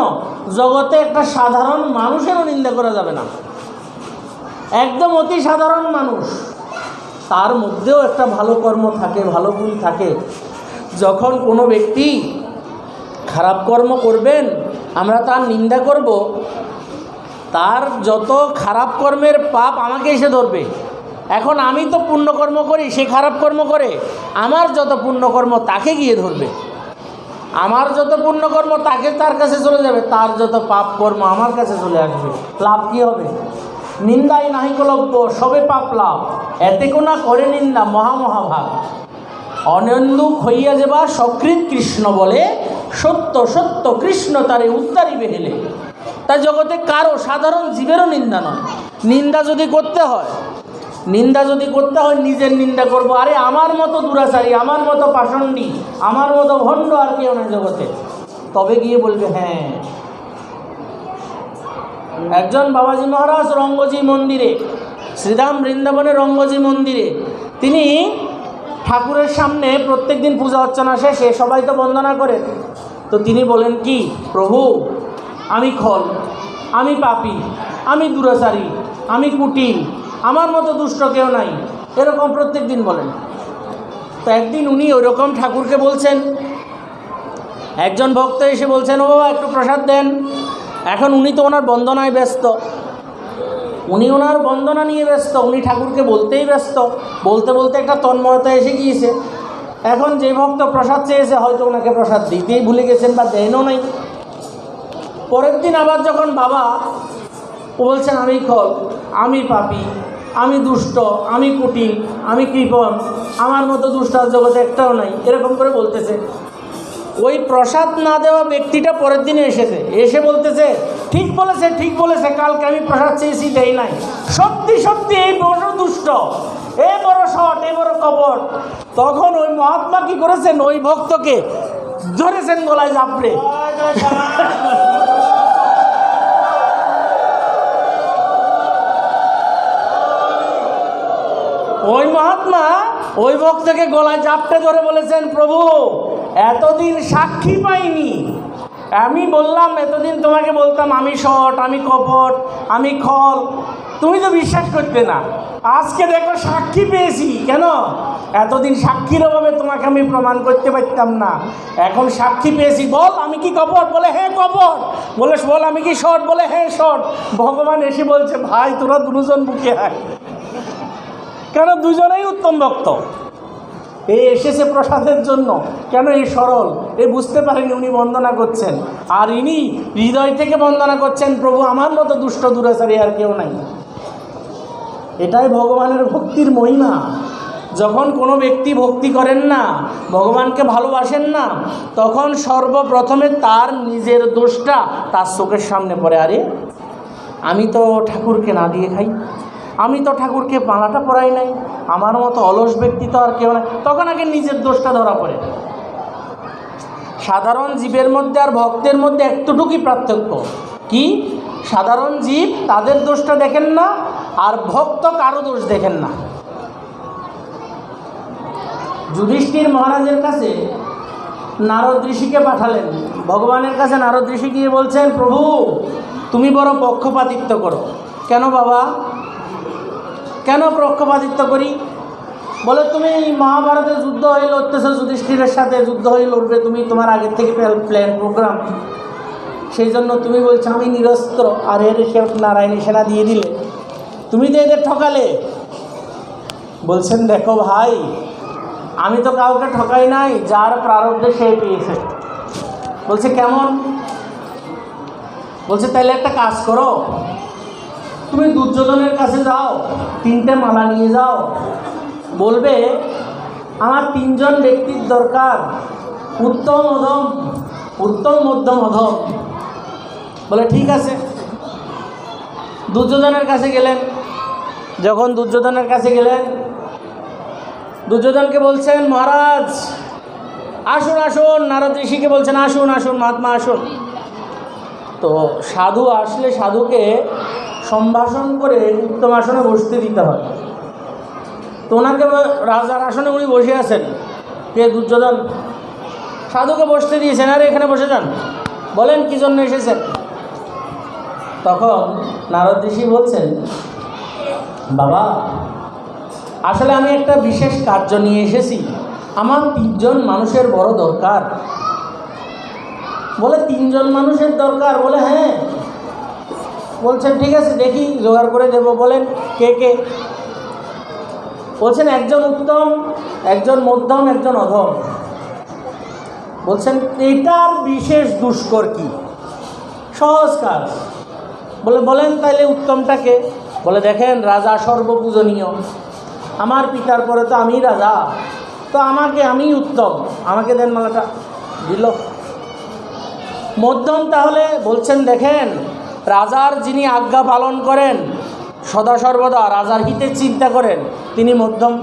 জগতে একটা সাধারণ মানুষেরও নিন্দা করা যাবে না। একদম অতি সাধারণ মানুষ, তার মধ্যেও একটা ভালো কর্ম থাকে, ভালো গুণ থাকে। যখন কোনো ব্যক্তি খারাপ কর্ম করবেন আমরা তার নিন্দা করব, তার যত খারাপ কর্মের পাপ আমাকে এসে ধরবে। এখন আমি তো পুণ্যকর্ম করি, সে খারাপ কর্ম করে, আমার যত পুণ্যকর্ম তাকে গিয়ে ধরবে, আমার যত পুণ্যকর্ম তাকে তার কাছে চলে যাবে, তার যত পাপ কর্ম আমার কাছে চলে আসবে। লাভ কী হবে? নিন্দাই নাহি কলব্য সবে পাপ লাভ, এতে কোনা করে নিন্দা মহামহাভাগ। অনন্দুক হইয়া যাবা সকৃত কৃষ্ণ বলে, সত্য সত্য কৃষ্ণ তারে উদ্ধারিবে হেলে। তাই জগতে কারো, সাধারণ জীবেরও নিন্দা নয়। নিন্দা যদি করতে হয় নিজের নিন্দা করব। আরে আমার মতো দুরাচারী, আমার মতো পাষণ্ডী, আমার মতো ভণ্ড আর কেউ নেই জগতে। তবে গিয়ে বলবে হ্যাঁ। একজন বাবাজি মহারাজ রঙ্গজি মন্দিরে, শ্রীধাম বৃন্দাবনের রঙ্গজি মন্দিরে, তিনি ঠাকুরের সামনে প্রত্যেক দিন পূজা অর্চনা শেষে সবাই তো বন্দনা করে, তো তিনি বলেন কি, প্রভু আমি খল, আমি পাপী, আমি দুরাচারী, আমি কুটিল, আমার মতো দুষ্ট কেউ নাই, এরকম প্রত্যেক দিন বলেন। তো একদিন উনি ওইরকম ঠাকুরকে বলছেন, একজন ভক্ত এসে বলছেন, ও বাবা একটু প্রসাদ দেন। এখন উনি তো ওনার বন্দনায় ব্যস্ত, উনি ওনার বন্দনা নিয়ে ব্যস্ত, উনি ঠাকুরকে বলতেই ব্যস্ত, বলতে বলতে একটা তন্ময়তা এসে গিয়েছে। এখন যে ভক্ত প্রসাদ চেয়েছে হয়তো ওনাকে প্রসাদ দিতেই ভুলে গেছেন বা দেনও নাই। পরের দিন আবার যখন বাবা বলছেন আমি খল, আমি পাপী, আমি দুষ্ট, আমি কুটিল, আমি কৃপণ, আমার মতো দুষ্ট জগতে একটাও নাই, এরকম করে বলতেছে। ওই প্রসাদ না দেওয়া ব্যক্তিটা পরের দিনে এসে বলতেছে, ঠিক বলেছে, ঠিক বলেছে, কালকে আমি প্রসাদ চেয়েছি দেই নাই, সত্যি সত্যি এই বড় দুষ্ট, এই বড় শট, এই বড় কপট। তখন ওই মহাত্মা কি করেছেন, ওই ভক্তকে ধরেছেন গলায় চাপড়ে। ওই মহাত্মা ওই ভক্তকে গলায় চাপটে ধরে বলেছেন, প্রভু এতদিন সাক্ষী পাইনি, আমি বললাম এতদিন তোমাকে বলতাম আমি শট, আমি কপট, আমি খল, তুমি তো বিশ্বাস করতে না, আজকে দেখো সাক্ষী পেয়েছি। কেন? এতদিন সাক্ষীর অভাবে তোমাকে আমি প্রমাণ করতে পারতাম না, এখন সাক্ষী পেয়েছি, বল আমি কি কপট? বলে হ্যাঁ কপট। বলে বল আমি কি শট? বলে হ্যাঁ শট। ভগবান এসে বলছে, ভাই তোরা দুজন বুকে আয়। কেন? দুজনেই উত্তম ভক্ত। এই এসেছে প্রসাদের জন্য, কেন? এই সরল, এ বুঝতে পারেনি উনি বন্দনা করছেন, আর ইনি হৃদয় থেকে বন্দনা করছেন, প্রভু আমার মতো দুষ্ট দুরাচারী আর কেউ নাই। এটাই ভগবানের ভক্তির মহিমা। যখন কোনো ব্যক্তি ভক্তি করেন না, ভগবানকে ভালোবাসেন না, তখন সর্বপ্রথমে তার নিজের দোষটা তার চোখের সামনে পড়ে। আরে আমি তো ঠাকুরকে না দিয়ে খাই, আমি তো ঠাকুরকে মালাটা পরাই নাই, আমার মতো অলস ব্যক্তি তো আর কেউ নাই। তখন আগে নিজের দোষটা ধরা পড়ে। সাধারণ জীবের মধ্যে আর ভক্তের মধ্যে একটুটুকুই পার্থক্য কি, সাধারণ জীব তাদের দোষটা দেখেন না, আর ভক্ত কারো দোষ দেখেন না। যুধিষ্ঠির মহারাজের কাছে নারদ ঋষিকে পাঠালেন, ভগবানের কাছে নারদ ঋষি গিয়ে বলছেন, প্রভু তুমি বড় পক্ষপাতিত্ব করো। কেন বাবা, কেন পক্ষপাতিত্ব করি? বলে তুমি মহাভারতের যুদ্ধ হয়ে লড়তেছ, যুধিষ্ঠিরের সাথে যুদ্ধ হয়ে লড়বে, তুমি তোমার আগের থেকে প্ল্যান প্রোগ্রাম, সেই জন্য তুমি বলছো আমি নিরস্ত্র, আর এর সে নারায়ণী সেনা দিয়ে দিলে, তুমি তো এদের ঠকালে। বলছেন দেখো ভাই, আমি তো কাউকে ঠকাই নাই, যার প্রারব্ধে সে পেয়েছে। বলছে কেমন? বলছে তাহলে একটা কাজ করো, তুমি দুর্যোধনের কাছে যাও, 3টে মালা নিয়ে যাও, বলবে আমার 3জন ব্যক্তির দরকার, উত্তম অধম, উত্তম মধ্যম অধম। বলে ঠিক আছে। দুর্যোধনের কাছে গেলেন, যখন দুর্যোধনের কাছে গেলেন, দুর্যোধনকে বলছেন মহারাজ আসুন আসুন, নারদ ঋষিকে বলছেন আসুন আসুন মহাত্মা আসুন। তো সাধু আসলে সাধুকে সম্ভাষণ করে উত্তম আসনে বসতে দিতে হয়। তো ওনাকে রাজার আসনে উনি বসে আছেন, কে? দুর্যোধন। সাধুকে বসতে দিয়েছেন, আরে এখানে বসে যান, বলেন কী জন্য এসেছেন। তখন নারদ ঋষি বলছেন, বাবা আসলে আমি একটা বিশেষ কার্য নিয়ে এসেছি, আমার 3 জন মানুষের বড় দরকার। বলে 3 জন মানুষের দরকার? বলে হ্যাঁ। বলছেন ঠিক আছে, দেখি জোগাড় করে দেব। বলেন কে কে? বলছেন একজন উত্তম, একজন মধ্যম, একজন অধম। বলছেন এটার বিশেষ দুষ্কর কি? সহজ কাজ। বলেন তাইলে উত্তমটাকে? বলে দেখেন রাজা সর্বপূজনীয়, আমার পিতার পরে তো আমি রাজা, তো আমি উত্তম, আমাকে দেন মালাটা। দিল। মধ্যম তাহলে? বলছেন দেখেন রাজার যিনি আজ্ঞা পালন করেন, সদা সর্বদা রাজার হিতে চিন্তা করেন, তিনি মধ্যম।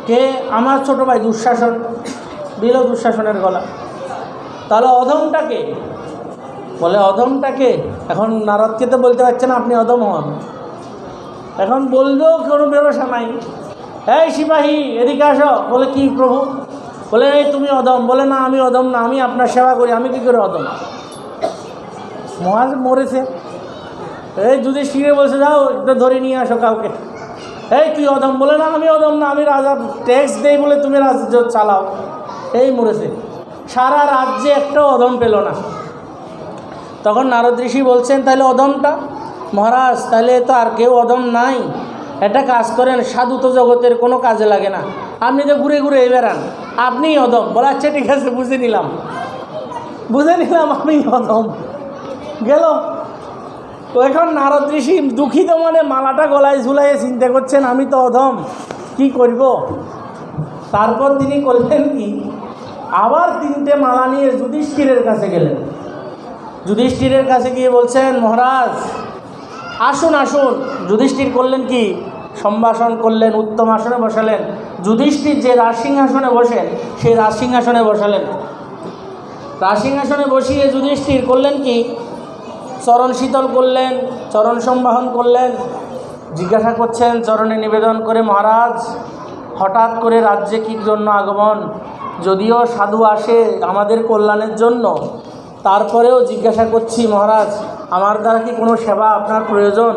কে? আমার ছোট ভাই দুঃশাসন। দিল দুঃশাসনের গলা। তাহলে অধমটাকে? বলে অধমটাকে? এখন নারদকে তো বলতে পারছে না আপনি অধম হন, এখন বলবেও কোনো ব্যবসা নাই। এই সিপাহী এদিকে আসো। বলে কি প্রভু? বলে এই তুমি অধম। বলে না আমি অধম না, আমি আপনার সেবা করি, আমি কী করে অধম? মহারাজ মরেছে। এই যুধিষ্ঠিরে বলছে যাও একটু ধরে নিয়ে আসো কাউকে। এই তুই অধম? বলে না আমি অধম না, আমি রাজা, ট্যাক্স দেই বলে তুমি রাজ্য চালাও। এই মরেছে। সারা রাজ্যে একটা অধম পেল না। তখন নারদ ঋষি বলছেন তাহলে অধমটা? মহারাজ তাহলে তো আর কেউ অধম নাই। একটা কাজ করেন, সাধু তো জগতের কোনো কাজে লাগে না, আপনি তো ঘুরে ঘুরে বেড়ান, আপনিই অধম। বলে আচ্ছা ঠিক আছে, বুঝে নিলাম আমি অধম। গেল। তো এখন নারদ ঋষি দুঃখিত মনে মালাটা গলায় ঝুলাইয়ে চিন্তা করছেন আমি তো অধম, কি করব। তারপর তিনি করলেন কি, আবার 3টে মালা নিয়ে যুধিষ্ঠিরের কাছে গেলেন। যুধিষ্ঠিরের কাছে গিয়ে বলছেন মহারাজ আসুন আসুন। যুধিষ্ঠির করলেন কি, সম্ভাষণ করলেন, উত্তম আসনে বসালেন। যুধিষ্ঠির যে রাজসিংহাসনে বসেন সেই রাজসিংহাসনে বসালেন। রাজসিংহাসনে বসিয়ে যুধিষ্ঠির করলেন কি, চরণ শীতল করলেন, চরণ সম্বাহন করলেন। জিজ্ঞাসা করছেন চরণে নিবেদন করে, মহারাজ হঠাৎ করে রাজ্যে কী জন্য আগমন? যদিও সাধু আসে আমাদের কল্যাণের জন্য, তারপরেও জিজ্ঞাসা করছি মহারাজ আমার দ্বারা কি কোনো সেবা আপনার প্রয়োজন?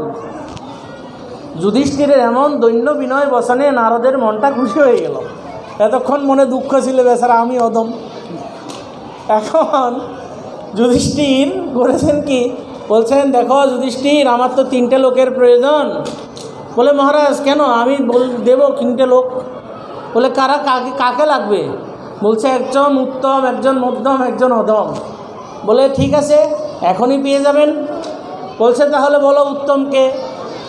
যুধিষ্ঠিরের এমন দৈন্য বিনয় বচনে নারদের মনটা খুশি হয়ে গেল। এতক্ষণ মনে দুঃখ ছিল বেচারা আমি অধম। এখন যুধিষ্ঠির করেছেন কি, বলছেন দেখো যুধিষ্ঠির আমার তো 3টে লোকের প্রয়োজন। বলে মহারাজ কেন? আমি দেব 3টে লোক। বলে কারা? কাকে লাগবে? বলছে একজন উত্তম, একজন মধ্যম, একজন অধম। বলে ঠিক আছে এখনই পেয়ে যাবেন। বলছে তাহলে বলো উত্তমকে।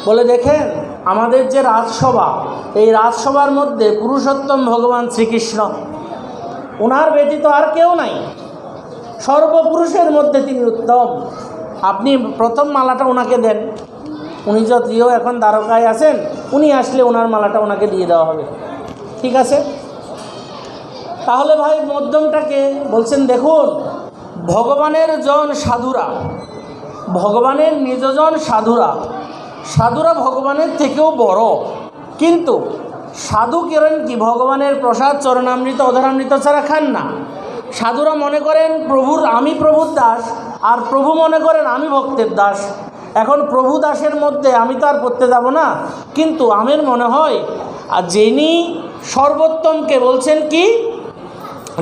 বলে দেখেন আমাদের যে রাজসভা, এই রাজসভার মধ্যে পুরুষোত্তম ভগবান শ্রীকৃষ্ণ, ওনার ব্যতীত আর কেউ নাই, সর্বপুরুষের মধ্যে তিনি উত্তম। আপনি প্রথম মালাটা ওনাকে দেন। উনি যদিও এখন দ্বারকায় আছেন, উনি আসলে ওনার মালাটা ওনাকে দিয়ে দেওয়া হবে। ঠিক আছে। তাহলে ভাই মধ্যমটাকে? বলছেন দেখুন ভগবানের জন সাধুরা, ভগবানের নিজজন সাধুরা ভগবানের থেকেও বড়। কিন্তু সাধু করেন কি, ভগবানের প্রসাদ চরণামৃত অধরামৃত ছাড়া খান না। সাধুরা মনে করেন আমি প্রভুর দাস, আর প্রভু মনে করেন আমি ভক্তের দাস। এখন প্রভু দাসের মধ্যে আমি তো আর পড়তে যাব না, কিন্তু আমার মনে হয় আর যিনি সর্বোত্তমকে বলছেন কি,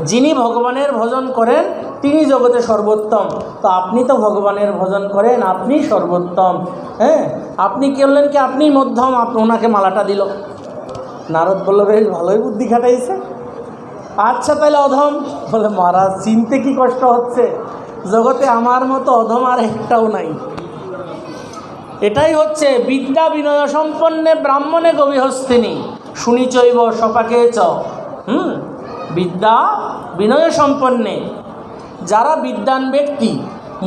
যিনি ভগবানের ভজন করেন তিনি জগতে সর্বোত্তম। তো আপনি তো ভগবানের ভজন করেন, আপনি সর্বোত্তম। হ্যাঁ, আপনি করলেন কি, আপনি মধ্যম, ওনাকে মালাটা দিল। নারদ বলল বেশ ভালোই বুদ্ধি খাটাইছে। আচ্ছা তাহলে অধম? বলে মহারাজ চিনতে কি কষ্ট হচ্ছে, জগতে আমার মতো অধম আর একটাও নাই। এটাই হচ্ছে বিদ্যা বিনয় সম্পন্নে ব্রাহ্মণে গভীহস্তিনী শুনিচৈব সপাকে চ। বিদ্যা বিনয় সম্পন্নে, যারা বিদ্বান ব্যক্তি,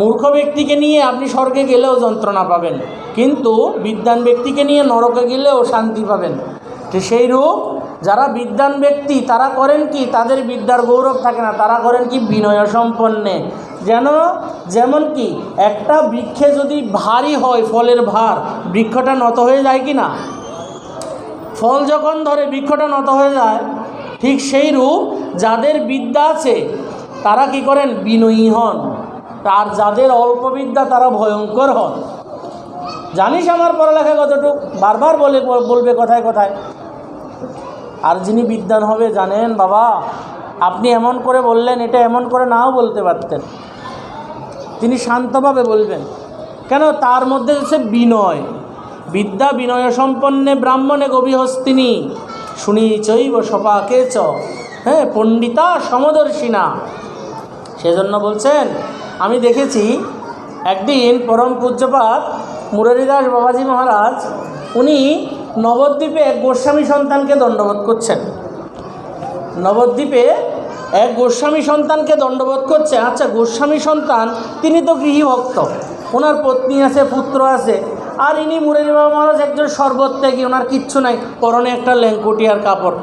মূর্খ ব্যক্তিকে নিয়ে আপনি স্বর্গে গেলেও যন্ত্রণা পাবেন, কিন্তু বিদ্বান ব্যক্তিকে নিয়ে নরকে গেলেও শান্তি পাবেন। তো সেই রূপ যারা বিদ্বান ব্যক্তি তারা করেন কি, তাদের বিদ্যার গৌরব থাকে না, তারা করেন কি বিনয় সম্পন্নে। যেমন কি একটা বৃক্ষে যদি ভারী হয় ফলের ভার, বৃক্ষটা নত হয়ে যায় কি না? ফল যখন ধরে বৃক্ষটা নত হয়ে যায়, ঠিক সেই রূপ যাদের বিদ্যা আছে তারা কি করেন, বিনয়ী হন, আর যাদের অল্প বিদ্যা তারা ভয়ঙ্কর হন। জানিস আমার পড়ালেখা কতটুক, বারবার বলবে কথায় কথায়। আর যিনি বিদ্বান হবে জানেন, বাবা আপনি এমন করে বললেন, এটা এমন করে নাও বলতে পারতেন। তিনি শান্তভাবে বলবেন, কেন, তার মধ্যে হচ্ছে বিনয়। বিদ্যা বিনয় সম্পন্নে ব্রাহ্মণে গভীহস্তিনী শুনি চৈব সপাকে চ, হ্যাঁ, পণ্ডিতা সমদর্শিনা। সেজন্য বলছেন, আমি দেখেছি একদিন পরম পূজ্যপাত মুরারিদাস বাবাজি মহারাজ উনি নবদ্বীপে এক গোস্বামী সন্তানকে দণ্ডবোধ করছেন। নবদ্বীপে এক গোস্বামী সন্তানকে দণ্ডবোধ করছে। আচ্ছা, গোস্বামী সন্তান তিনি তো গৃহীভক্ত, ওনার পত্নী আছে, পুত্র আছে, আর ইনি মুরারি বাবা মহারাজ একজন সর্বত্যাগী, ওনার কিচ্ছু নাই, পরনে একটা ল্যাংকুটি আর কাপড়।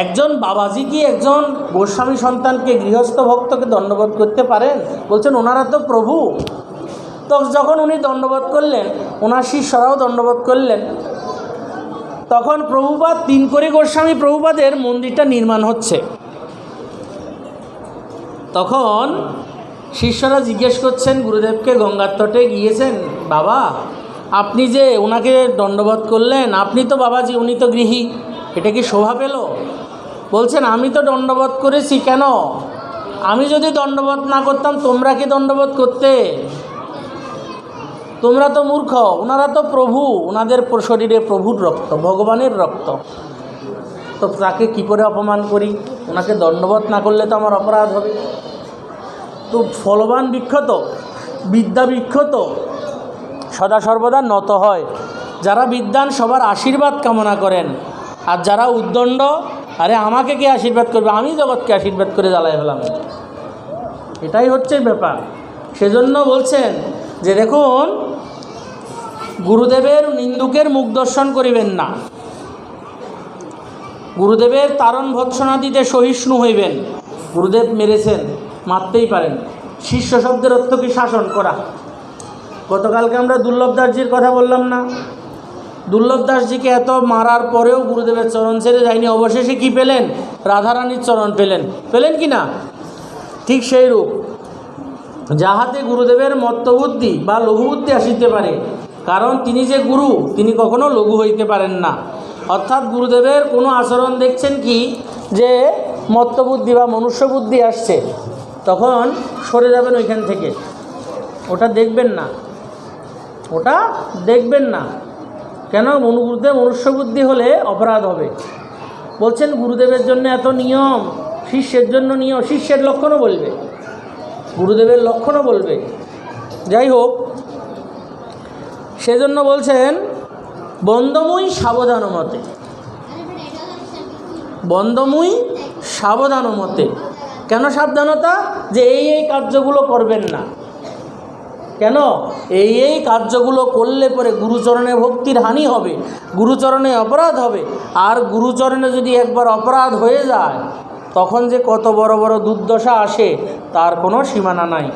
একজন বাবাজি কি একজন গোস্বামী সন্তানকে, গৃহস্থ ভক্তকে দণ্ডবোধ করতে পারেন? বলছেন ওনারা তো প্রভু। তো যখন উনি দণ্ডবোধ করলেন, ওনার শিষ্যরাও দণ্ডবোধ করলেন, তখন প্রভুপাদ, 3 কোটি গোস্বামী প্রভুপাদের মন্দিরটা নির্মাণ হচ্ছে। তখন শিষ্যরা জিজ্ঞেস করছেন গুরুদেবকে, গঙ্গার তটে গিয়েছেন বাবা, আপনি যে ওনাকে দণ্ডবোধ করলেন, আপনি তো বাবাজি, উনি তো গৃহী, এটা কি শোভা পেল? বলছেন আমি তো দণ্ডবোধ করেছি, কেন? আমি যদি দণ্ডবোধ না করতাম তোমরা কি দণ্ডবোধ করতে? তোমরা তো মূর্খ, ওনারা তো প্রভু, ওনাদের শরীরে প্রভুর রক্ত, ভগবানের রক্ত, তো তাকে কি করে অপমান করি? ওনাকে দণ্ডবোধ না করলে তো আমার অপরাধ হবে। তো ফলবান বিক্ষত, বিদ্যা বিক্ষত সদা সর্বদা নত হয়। যারা বিদ্বান সবার আশীর্বাদ কামনা করেন, আর যারা উদ্দণ্ড, আরে আমাকে কে আশীর্বাদ করবে, আমি জগৎকে আশীর্বাদ করে জ্বালায় ফেলাম, এটাই হচ্ছে ব্যাপার। সেজন্য বলছেন যে দেখুন, গুরুদেবের নিন্দুকের মুখ দর্শন করিবেন না, গুরুদেবের তারণ ভৎসনা দিতে সহিষ্ণু হইবেন। গুরুদেব মেরেছেন, মারতেই পারেন। শিষ্য শব্দের অর্থ কি? শাসন করা। গতকালকে আমরা দুর্লভ দাসজির কথা বললাম না? দুর্লভ দাসজিকে এত মারার পরেও গুরুদেবের চরণ ছেড়ে যায়নি, অবশেষে কি পেলেন? রাধারানীর চরণ পেলেন, পেলেন কি না? ঠিক সেই রূপ যাহাতে গুরুদেবের মত্তবুদ্ধি বা লঘুবুদ্ধি আসিতে পারে, কারণ তিনি যে গুরু, তিনি কখনো লঘু হইতে পারেন না। অর্থাৎ গুরুদেবের কোনো আচরণ দেখছেন কি যে মত্তবুদ্ধি বা মনুষ্যবুদ্ধি আসছে, তখন সরে যাবেন ওইখান থেকে, ওটা দেখবেন না, ওটা দেখবেন না। কেন? গুরুদেব মনুষ্যবুদ্ধি হলে অপরাধ হবে। বলছেন গুরুদেবের জন্য এত নিয়ম, শিষ্যের জন্য নিয়ম, শিষ্যের লক্ষণও বলবে, গুরুদেবের লক্ষণও বলবে। যাই হোক, সেজন্য বলছেন বন্দমুই সাবধানমতে, বন্দমুই সাবধানমতে। কেন সাবধানতা? যে এই কার্যগুলো করবেন না। কেন? এই কার্যগুলো করলে পরে গুরুচরণে ভক্তির হানি হবে, গুরুচরণে অপরাধ হবে। আর গুরুচরণে যদি একবার অপরাধ হয়ে যায়, তখন যে কত বড় বড় দুর্দশা আসে তার কোনো সীমানা নাই।